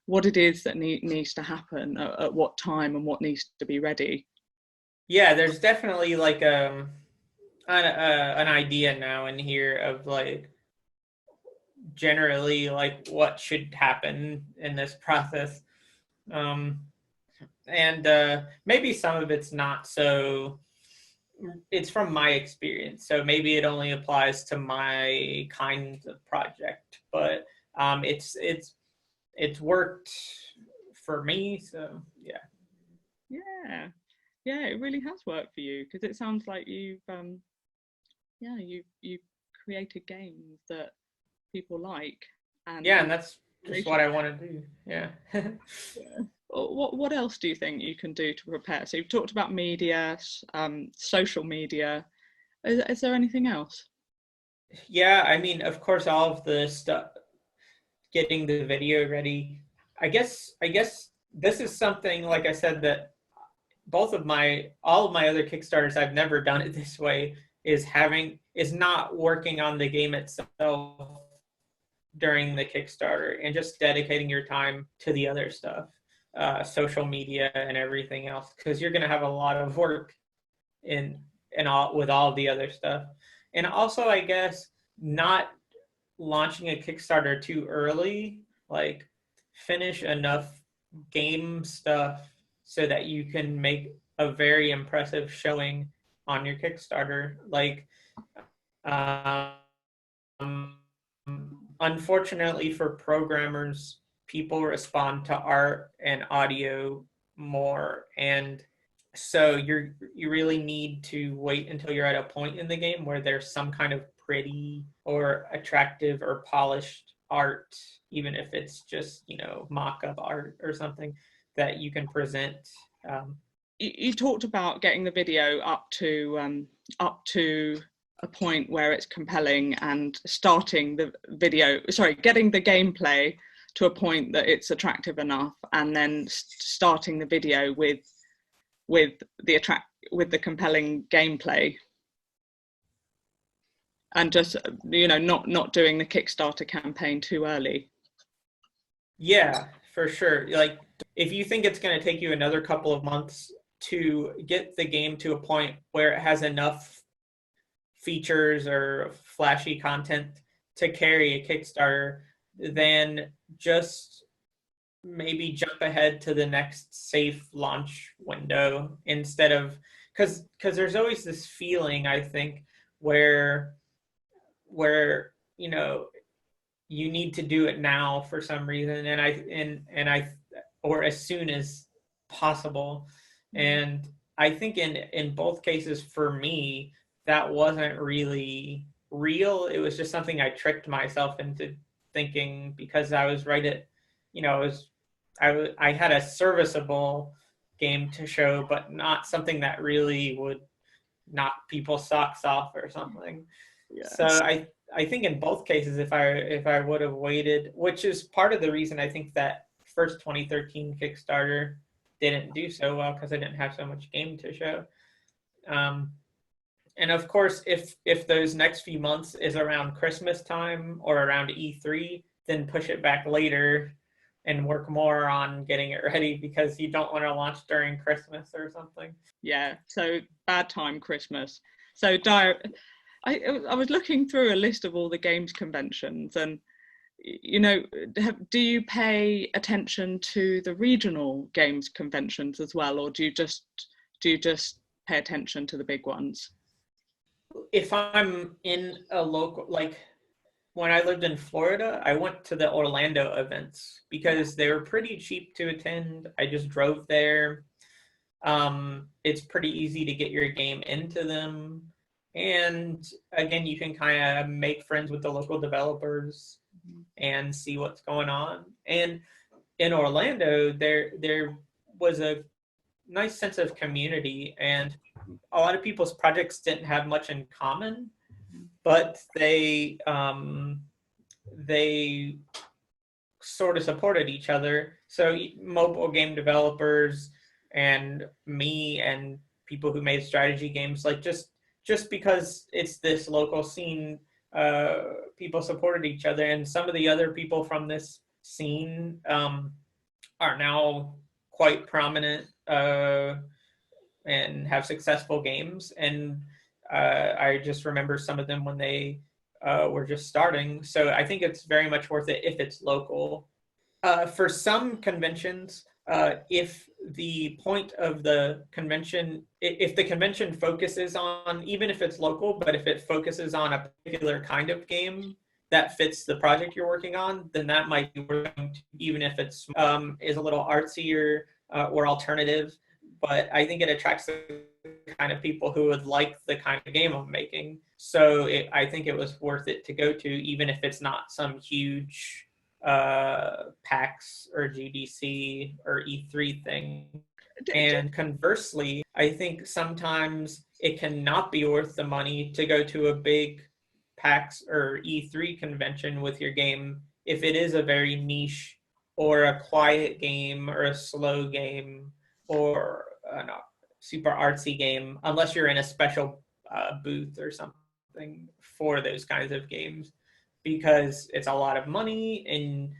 that needs to happen at what time and what needs to be ready. Yeah, there's definitely like an idea now in here of like generally like what should happen in this process, and maybe some of it's not so. It's from my experience, so maybe it only applies to my kind of project, but it's worked for me, so yeah. It really has worked for you, because it sounds like you've created games that people like, and that's just what I want to do. Yeah. What else do you think you can do to prepare? So you've talked about media, social media. Is there anything else? Yeah, I mean, of course, all of the stuff, getting the video ready. I guess this is something, like I said, that all of my other Kickstarters, I've never done it this way, is not working on the game itself during the Kickstarter and just dedicating your time to the other stuff, social media and everything else, because you're going to have a lot of work with all the other stuff. And also, I guess, not launching a Kickstarter too early, like finish enough game stuff so that you can make a very impressive showing on your Kickstarter. Like, unfortunately for programmers, people respond to art and audio more, and so you really need to wait until you're at a point in the game where there's some kind of pretty or attractive or polished art, even if it's just mock-up art or something that you can present. You talked about getting the video up to a point where it's compelling and getting the gameplay to a point that it's attractive enough, and then starting the video with the compelling gameplay, and just, you know, not doing the Kickstarter campaign too early. Yeah, for sure. Like, if you think it's going to take you another couple of months to get the game to a point where it has enough features or flashy content to carry a Kickstarter, then just maybe jump ahead to the next safe launch window, instead of, because there's always this feeling, I think, where you know, you need to do it now for some reason, and I or as soon as possible. And I think in both cases, for me, that wasn't really real. It was just something I tricked myself into thinking, because I was right at, you know, I had a serviceable game to show, but not something that really would knock people's socks off or something. Yes. So I think in both cases, if I would have waited, which is part of the reason I think that first 2013 Kickstarter didn't do so well, because I didn't have so much game to show. And of course, if those next few months is around Christmas time or around E3, then push it back later and work more on getting it ready, because you don't want to launch during Christmas or something. Yeah, so bad time Christmas. So I was looking through a list of all the games conventions, and, you know, do you pay attention to the regional games conventions as well, or do you just pay attention to the big ones? If I'm in a local, like when I lived in Florida, I went to the Orlando events because they were pretty cheap to attend. I just drove there. It's pretty easy to get your game into them. And again, you can kind of make friends with the local developers and see what's going on. And in Orlando, there was a nice sense of community, and a lot of people's projects didn't have much in common, but they sort of supported each other. So mobile game developers and me and people who made strategy games, like just because it's this local scene, people supported each other. And some of the other people from this scene are now quite prominent and have successful games. And I just remember some of them when they were just starting. So I think it's very much worth it if it's local. For some conventions, if the point of the convention, if the convention focuses on, even if it's local, but if it focuses on a particular kind of game that fits the project you're working on, then that might be worth it, even if it's is a little artsier or alternative. But I think it attracts the kind of people who would like the kind of game I'm making. So I think it was worth it to go to, even if it's not some huge PAX or GDC or E3 thing. And conversely, I think sometimes it can not be worth the money to go to a big PAX or E3 convention with your game if it is a very niche or a quiet game or a slow game or a super artsy game, unless you're in a special booth or something for those kinds of games, because it's a lot of money, and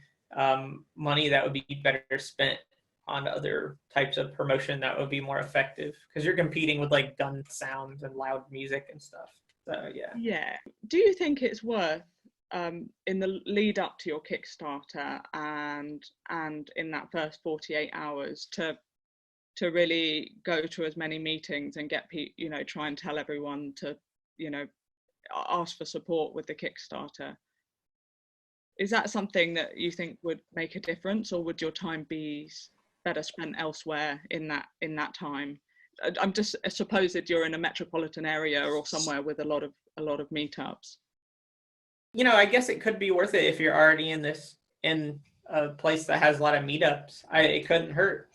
money that would be better spent on other types of promotion that would be more effective, because you're competing with like gun sounds and loud music and stuff. So yeah. Do you think it's worth, in the lead up to your Kickstarter and in that first 48 hours, to really go to as many meetings and get try and tell everyone to, ask for support with the Kickstarter? Is that something that you think would make a difference, or would your time be better spent elsewhere in that time? I'm just supposed you're in a metropolitan area or somewhere with a lot of meetups. I guess it could be worth it if you're already in a place that has a lot of meetups. It couldn't hurt.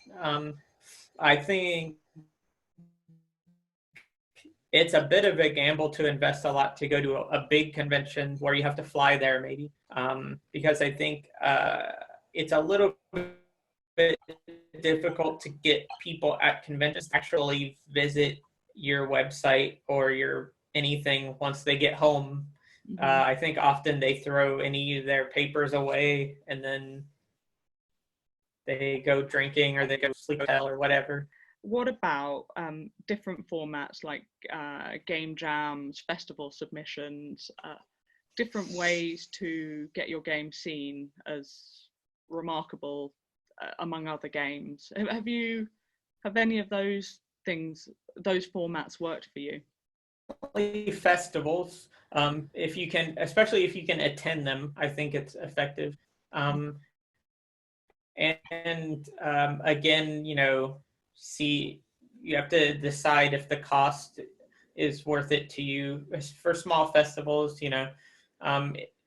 I think it's a bit of a gamble to invest a lot to go to a big convention where you have to fly there maybe, because I think it's a little bit difficult to get people at conventions to actually visit your website or your anything once they get home. I think often they throw any of their papers away and then they go drinking or they go sleep hotel or whatever. What about different formats like game jams, festival submissions, different ways to get your game seen as remarkable among other games? Have any of those things, those formats worked for you? Festivals, if you can, especially if you can attend them, I think it's effective. Again, see, you have to decide if the cost is worth it to you. For small festivals,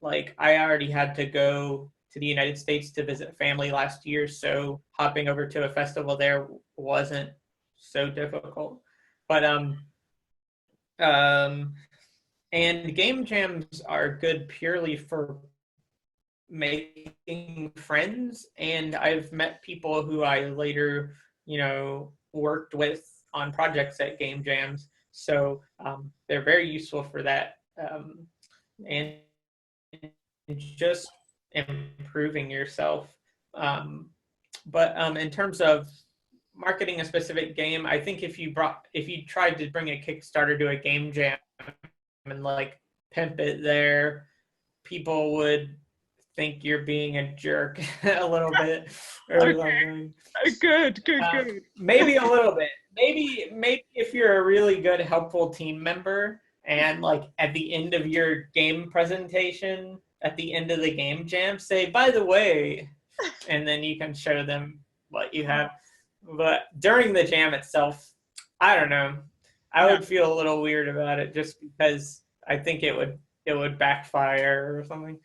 like I already had to go to the United States to visit family last year, so hopping over to a festival there wasn't so difficult. But and game jams are good purely for making friends, and I've met people who I later, worked with on projects at game jams. So they're very useful for that, and just improving yourself. But in terms of marketing a specific game, I think if you tried to bring a Kickstarter to a game jam and like pimp it there, people would think you're being a jerk a little bit or something. Good. Maybe a little bit. Maybe if you're a really good, helpful team member, and like at the end of your game presentation, at the end of the game jam, say, by the way, and then you can show them what you have. But during the jam itself, I don't know. I would feel a little weird about it just because I think it would backfire or something.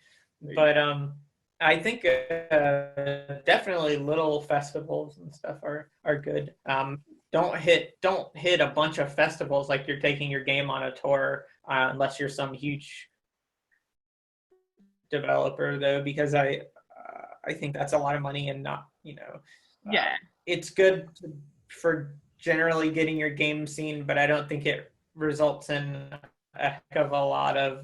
But I think definitely little festivals and stuff are good. Don't hit a bunch of festivals like you're taking your game on a tour, unless you're some huge developer, though, because I think that's a lot of money and not, it's good for generally getting your game seen, but I don't think it results in a heck of a lot of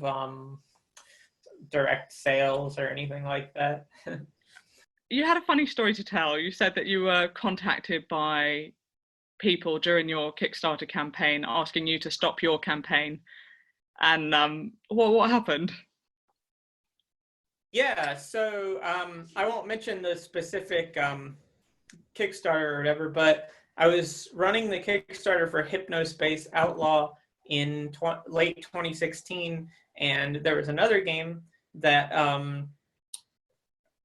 direct sales or anything like that. You had a funny story to tell. You said that you were contacted by people during your Kickstarter campaign asking you to stop your campaign. And what happened? Yeah, so I won't mention the specific Kickstarter or whatever, but I was running the Kickstarter for Hypnospace Outlaw in late 2016, and there was another game that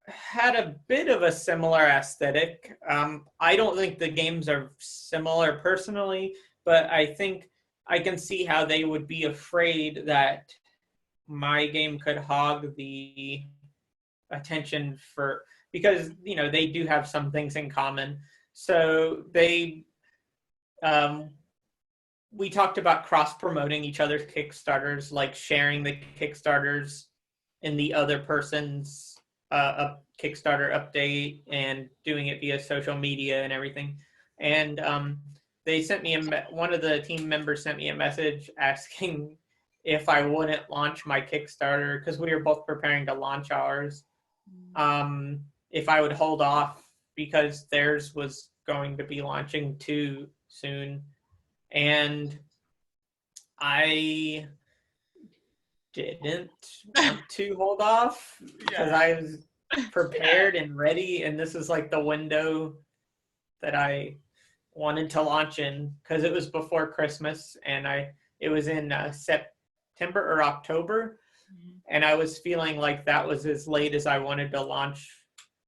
had a bit of a similar aesthetic. I don't think the games are similar personally, but I think I can see how they would be afraid that my game could hog the attention because they do have some things in common. So we talked about cross-promoting each other's Kickstarters, like sharing the Kickstarters in the other person's Kickstarter update and doing it via social media and everything. And they sent me one of the team members sent me a message asking if I wouldn't launch my Kickstarter, because we were both preparing to launch ours, if I would hold off because theirs was going to be launching too soon. And I didn't want to hold off because I was prepared and ready, and this is like the window that I wanted to launch in, because it was before Christmas, and it was in September or October, and I was feeling like that was as late as I wanted to launch,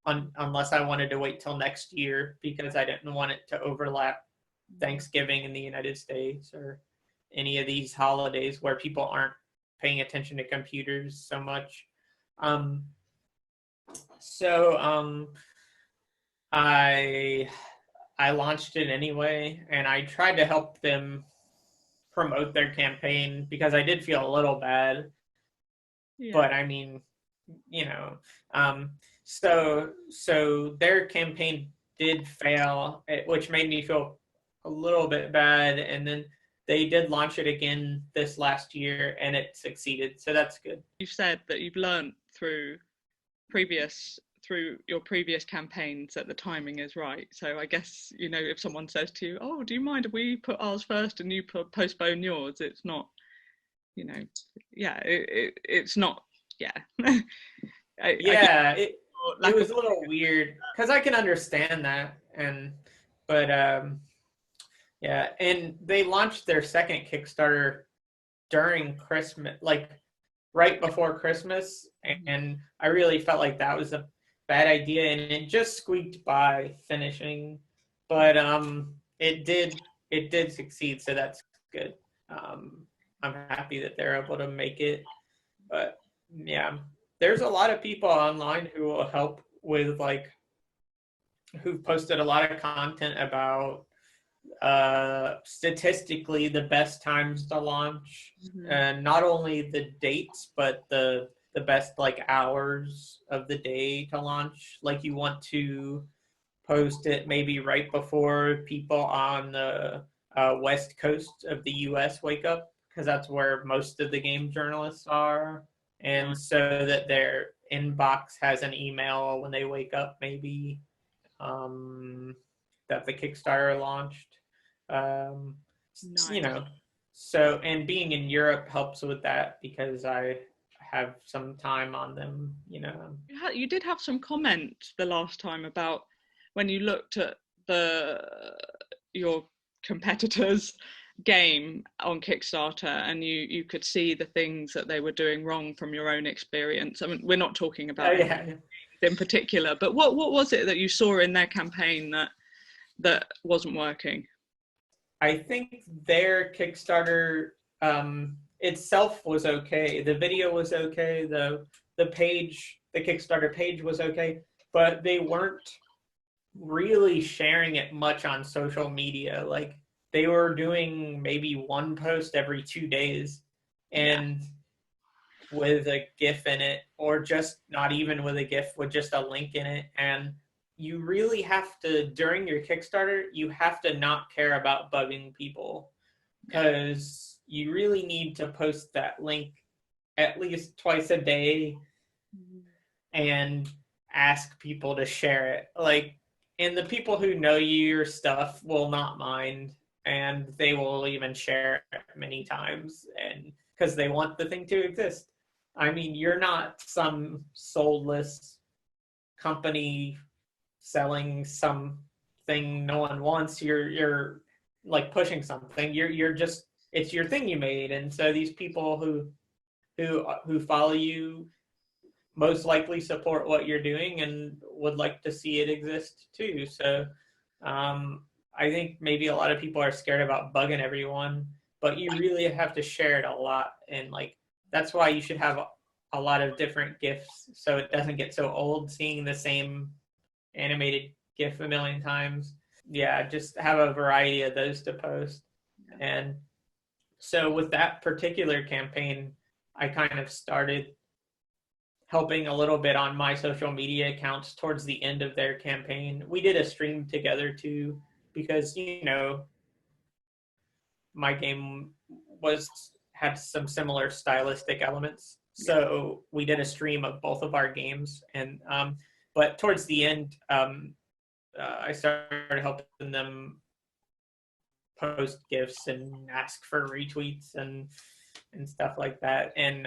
unless I wanted to wait till next year, because I didn't want it to overlap Thanksgiving in the United States or any of these holidays where people aren't paying attention to computers so much. So I launched it anyway, and I tried to help them promote their campaign because I did feel a little bad. Yeah. But I mean, you know, so their campaign did fail, which made me feel a little bit bad. And then they did launch it again this last year and it succeeded. So that's good. You've said that you've learned through your previous campaigns that the timing is right. So I guess, you know, if someone says to you, oh, do you mind if we put ours first and you postpone yours? It's not, you know, yeah, it's not, yeah. It was a little weird because I can understand that. But yeah, and they launched their second Kickstarter during Christmas, like right before Christmas. And I really felt like that was a bad idea, and it just squeaked by finishing, but it did succeed, so that's good. I'm happy that they're able to make it, but yeah, there's a lot of people online who will help with, like, who've posted a lot of content about statistically the best times to launch, and not only the dates but the best, like, hours of the day to launch. Like, you want to post it maybe right before people on the west coast of the US wake up, because that's where most of the game journalists are, and so that their inbox has an email when they wake up, maybe, that the Kickstarter launched. Nice. You know, so, and being in Europe helps with that because I have some time on them, you know. You did have some comment the last time about when you looked at your competitors' game on Kickstarter, and you could see the things that they were doing wrong from your own experience. I mean, we're not talking about in particular, but what was it that you saw in their campaign that wasn't working? I think their Kickstarter itself was okay. The video was okay. The Kickstarter page was okay, but they weren't really sharing it much on social media. Like, they were doing maybe one post every 2 days, and with a GIF in it, or just not even with a GIF, with just a link in it. And you really have to, during your Kickstarter, you have to not care about bugging people, because you really need to post that link at least twice a day and ask people to share it. Like, and the people who know your stuff will not mind, and they will even share it many times, and because they want the thing to exist. I mean, you're not some soulless company selling something no one wants. You're like pushing something. You're just, it's your thing you made, and so these people who follow you most likely support what you're doing and would like to see it exist too. So I think maybe a lot of people are scared about bugging everyone, but you really have to share it a lot, and like, that's why you should have a lot of different GIFs, so it doesn't get so old seeing the same animated GIF a million times. Yeah, just have a variety of those to post. And so with that particular campaign, I kind of started helping a little bit on my social media accounts towards the end of their campaign. We did a stream together too, because, you know, my game had some similar stylistic elements. So we did a stream of both of our games, and but towards the end, I started helping them post GIFs and ask for retweets and stuff like that. And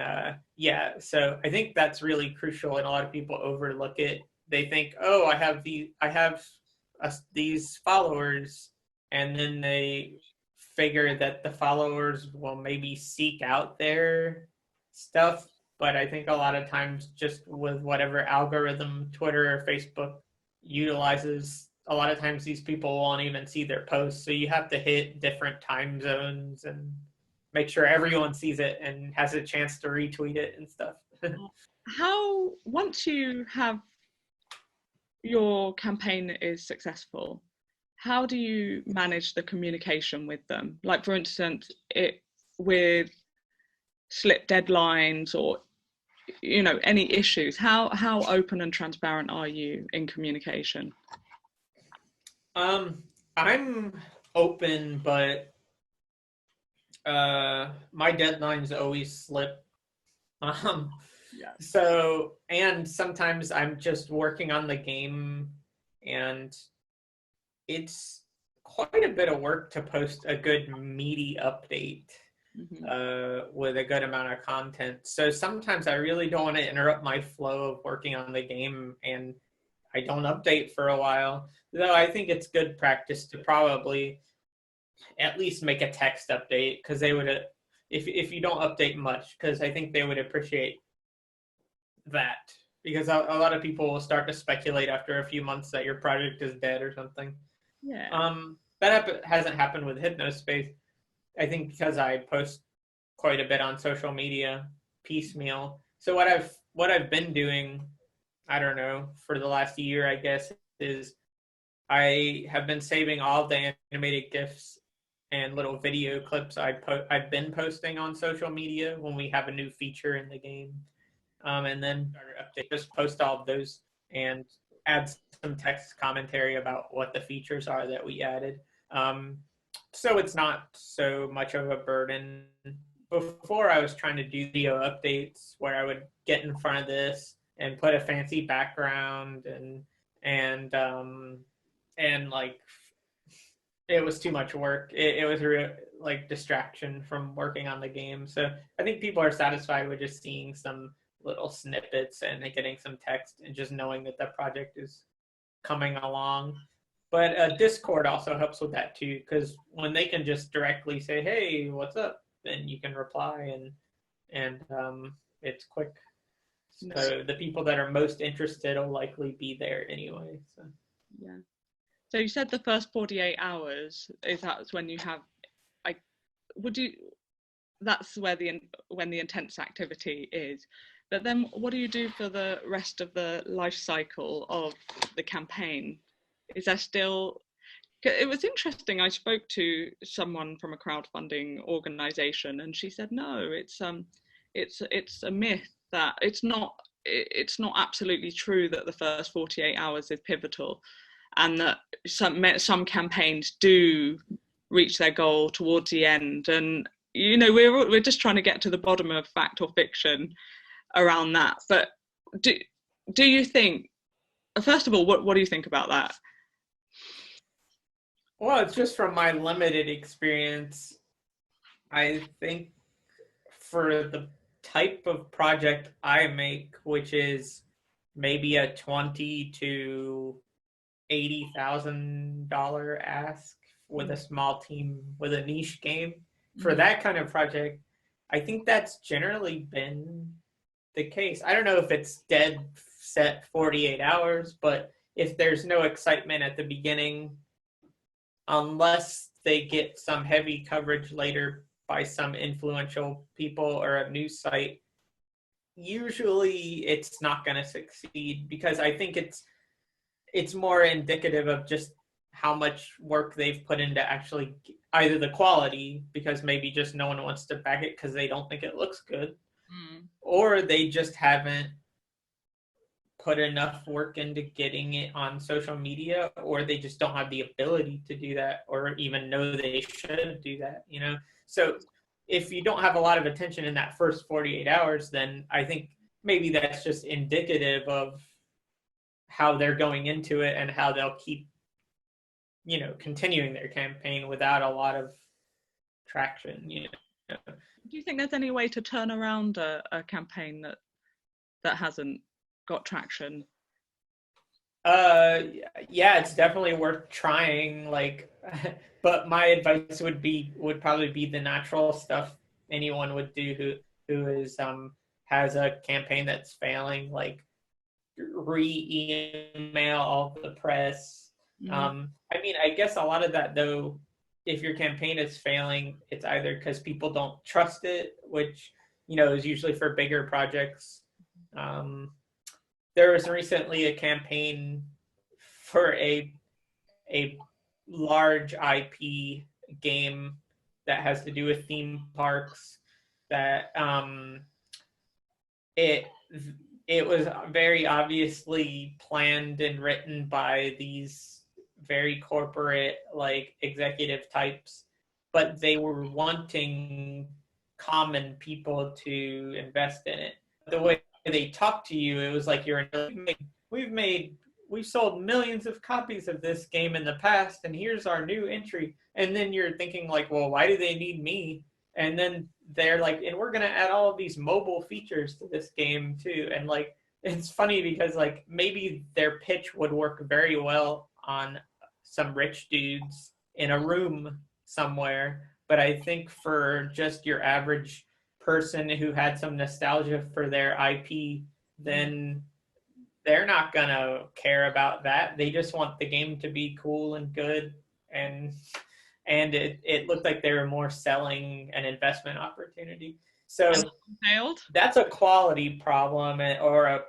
so I think that's really crucial, and a lot of people overlook it. They think, oh, I have these followers, and then they figure that the followers will maybe seek out their stuff. But I think a lot of times, just with whatever algorithm Twitter or Facebook utilizes, a lot of times these people won't even see their posts. So you have to hit different time zones and make sure everyone sees it and has a chance to retweet it and stuff. Once you have your campaign is successful, how do you manage the communication with them? Like, for instance, with slip deadlines or, you know, any issues, how open and transparent are you in communication? I'm open, but my deadlines always slip. Um, Yeah. so, and sometimes I'm just working on the game, and it's quite a bit of work to post a good meaty update with a good amount of content. So sometimes I really don't want to interrupt my flow of working on the game, and I don't update for a while. Though I think it's good practice to probably at least make a text update, because they would, if you don't update much, because I think they would appreciate that, because a lot of people will start to speculate after a few months that your project is dead or something. Yeah. That hasn't happened with Hypnospace. I think because I post quite a bit on social media piecemeal. So what I've been doing, I don't know, for the last year, I guess, is I have been saving all the animated GIFs and little video clips I've been posting on social media when we have a new feature in the game. And then just post all of those and add some text commentary about what the features are that we added. So it's not so much of a burden. Before, I was trying to do video updates where I would get in front of this and put a fancy background and like, it was too much work. It was real like distraction from working on the game. So I think people are satisfied with just seeing some little snippets and getting some text and just knowing that the project is coming along. But Discord also helps with that too, because when they can just directly say, "Hey, what's up?" then you can reply, and it's quick. So the people that are most interested will likely be there anyway. So Yeah. So you said the first 48 hours is that's when you have, like, would you? That's where when the intense activity is. But then, what do you do for the rest of the life cycle of the campaign? Is there still? It was interesting. I spoke to someone from a crowdfunding organization, and she said, "No, it's a myth that it's not absolutely true that the first 48 hours is pivotal, and that some campaigns do reach their goal towards the end. And you know, we're just trying to get to the bottom of fact or fiction around that. But do you think, first of all, what do you think about that? well, it's just from my limited experience. I think for the type of project I make, which is maybe a $20,000 to $80,000 ask with a small team with a niche game, for that kind of project, I think that's generally been the case. I don't know if it's dead set 48 hours, but if there's no excitement at the beginning, unless they get some heavy coverage later by some influential people or a news site, usually it's not going to succeed, because I think it's more indicative of just how much work they've put into actually either the quality, because maybe just no one wants to back it because they don't think it looks good, or they just haven't put enough work into getting it on social media, or they just don't have the ability to do that, or even know they should do that, you know? So if you don't have a lot of attention in that first 48 hours, then I think maybe that's just indicative of how they're going into it and how they'll keep, you know, continuing their campaign without a lot of traction, you know. Do you think there's any way to turn around a campaign that hasn't got traction? Yeah, it's definitely worth trying, like, but my advice would probably be the natural stuff anyone would do who is has a campaign that's failing, like re-email all the press. I mean, I guess a lot of that, though, if your campaign is failing, it's either because people don't trust it, which, you know, is usually for bigger projects. There was recently a campaign for a large IP game that has to do with theme parks that it was very obviously planned and written by these very corporate, like, executive types, but they were wanting common people to invest in it. The way they talk to you, it was like we've sold millions of copies of this game in the past, and here's our new entry. And then you're thinking, like, well, why do they need me? And then they're like, and we're gonna add all of these mobile features to this game too. And, like, it's funny because, like, maybe their pitch would work very well on some rich dudes in a room somewhere, but I think for just your average person who had some nostalgia for their IP, then they're not gonna care about that. They just want the game to be cool and good, and it looked like they were more selling an investment opportunity. So that's a quality problem, or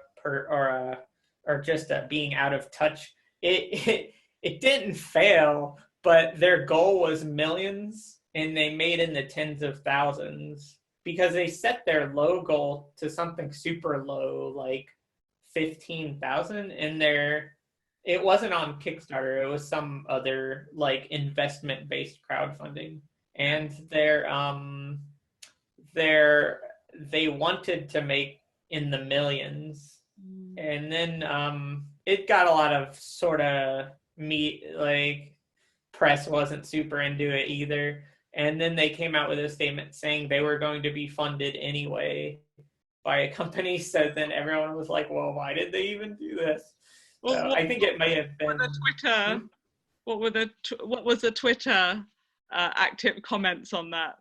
just a being out of touch. It didn't fail, but their goal was millions, and they made in the tens of thousands because they set their low goal to something super low, like 15,000, and it wasn't on Kickstarter. It was some other, like, investment-based crowdfunding, and they wanted to make in the millions, and then it got a lot of sort of press wasn't super into it either, and then they came out with a statement saying they were going to be funded anyway by a company. So then everyone was like, well, why did they even do this? So I think it may have been Twitter. What was the Twitter active comments on that?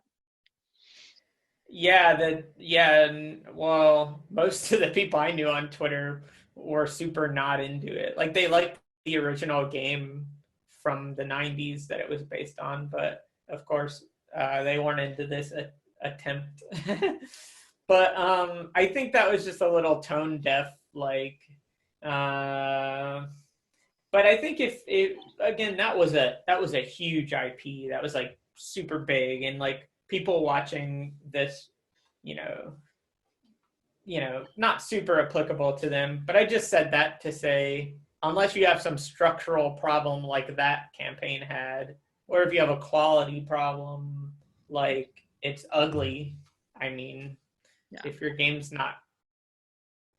Well, most of the people I knew on Twitter were super not into it. Like, they liked the original game from the 90s that it was based on, but of course they weren't into this attempt. But I think that was just a little tone deaf, like, but I think again, that was a huge IP that was, like, super big, and, like, people watching this, not super applicable to them. But I just said that to say, unless you have some structural problem like that campaign had, or if you have a quality problem, like, it's ugly, I mean, if your game's not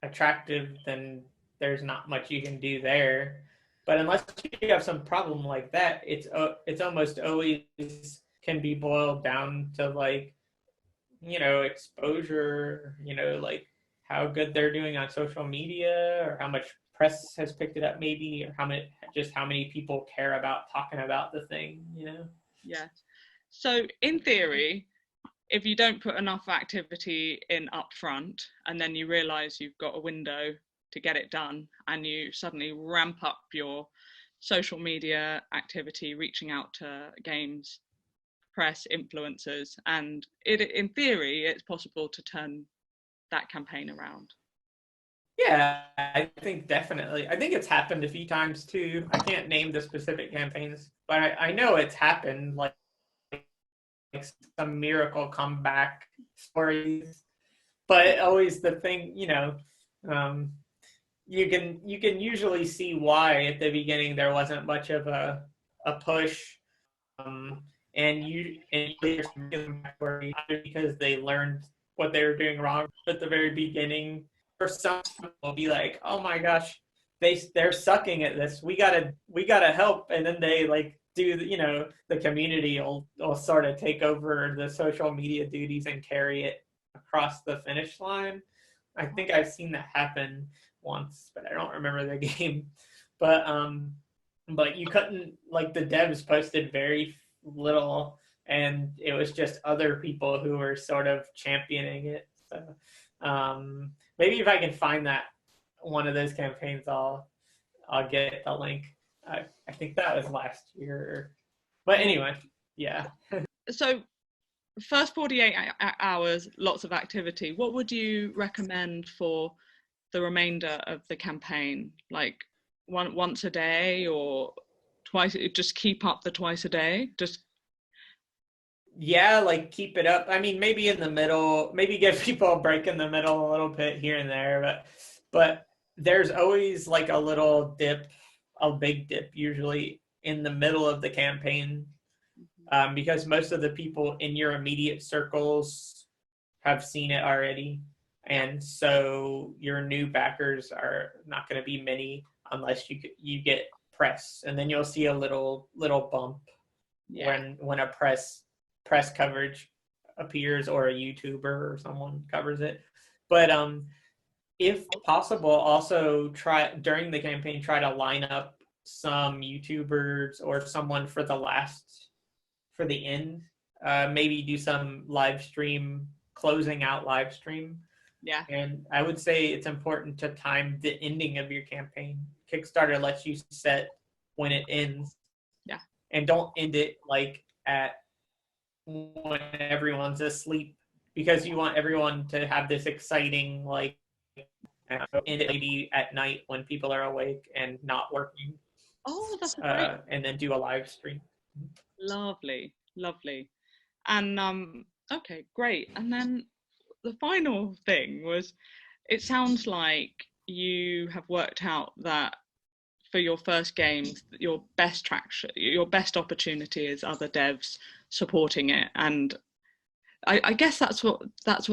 attractive, then there's not much you can do there. But unless you have some problem like that, it's almost always can be boiled down to, like, exposure, like how good they're doing on social media, or how much press has picked it up, maybe, or how many people care about talking about the thing. Yeah. So in theory, if you don't put enough activity in up front, and then you realize you've got a window to get it done, and you suddenly ramp up your social media activity, reaching out to games, press, influencers, and in theory, it's possible to turn that campaign around. Yeah, I think definitely. I think it's happened a few times too. I can't name the specific campaigns, but I know it's happened, like some miracle comeback stories. But always the thing, you can usually see why at the beginning there wasn't much of a push, and because they learned what they were doing wrong at the very beginning. Or some will be like, oh my gosh, they're sucking at this. We gotta help, and then they, like, do the community will sort of take over the social media duties and carry it across the finish line. I think I've seen that happen once, but I don't remember the game. But you couldn't, like, the devs posted very little, and it was just other people who were sort of championing it. So maybe if I can find that one of those campaigns, I'll get the link. I think that was last year. But anyway, yeah. So first 48 hours, lots of activity. What would you recommend for the remainder of the campaign? Like once a day, or twice, just keep up the twice a day? Just Yeah, like keep it up. I mean, maybe in the middle, maybe give people a break in the middle a little bit here and there, but there's always like a little dip, a big dip usually in the middle of the campaign, because most of the people in your immediate circles have seen it already, and so your new backers are not going to be many unless you get press, and then you'll see a little bump when a press coverage appears or a YouTuber or someone covers it. But if possible, also try during the campaign, try to line up some YouTubers or someone for the end. Maybe do some live stream, closing out live stream. yeah. And I would say it's important to time the ending of your campaign. Kickstarter lets you set when it ends. Yeah. And don't end it like at when everyone's asleep, because you want everyone to have this exciting like end it maybe at night when people are awake and not working. Oh, that's great. And then do a live stream. Lovely. And okay, great. And then the final thing was, it sounds like you have worked out that for your first games, your best traction, your best opportunity is other devs supporting it. And I guess that's what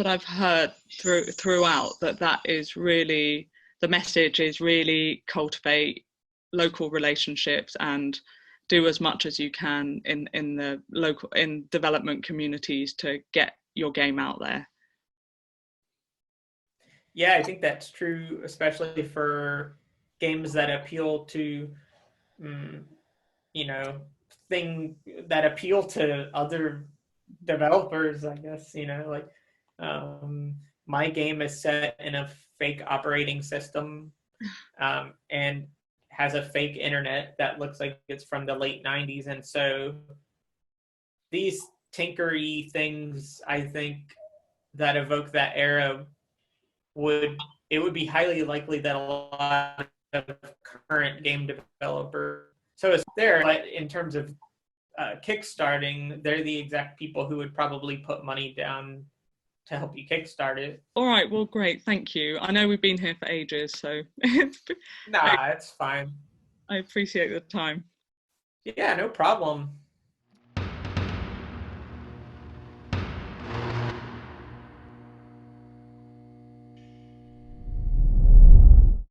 I've heard throughout, that is really the message, is really cultivate local relationships and do as much as you can in the local, in development communities to get your game out there. Yeah, I think that's true, especially for games that appeal to, thing that appeal to other developers. I guess like my game is set in a fake operating system, and has a fake internet that looks like it's from the late 90s, and so these tinkery things, I think, that evoke that era would be highly likely that a lot of current game developers. So it's there, but in terms of kickstarting, they're the exact people who would probably put money down to help you kickstart it. All right, well, great, thank you. I know we've been here for ages, so Nah, it's fine. I appreciate the time. Yeah, no problem.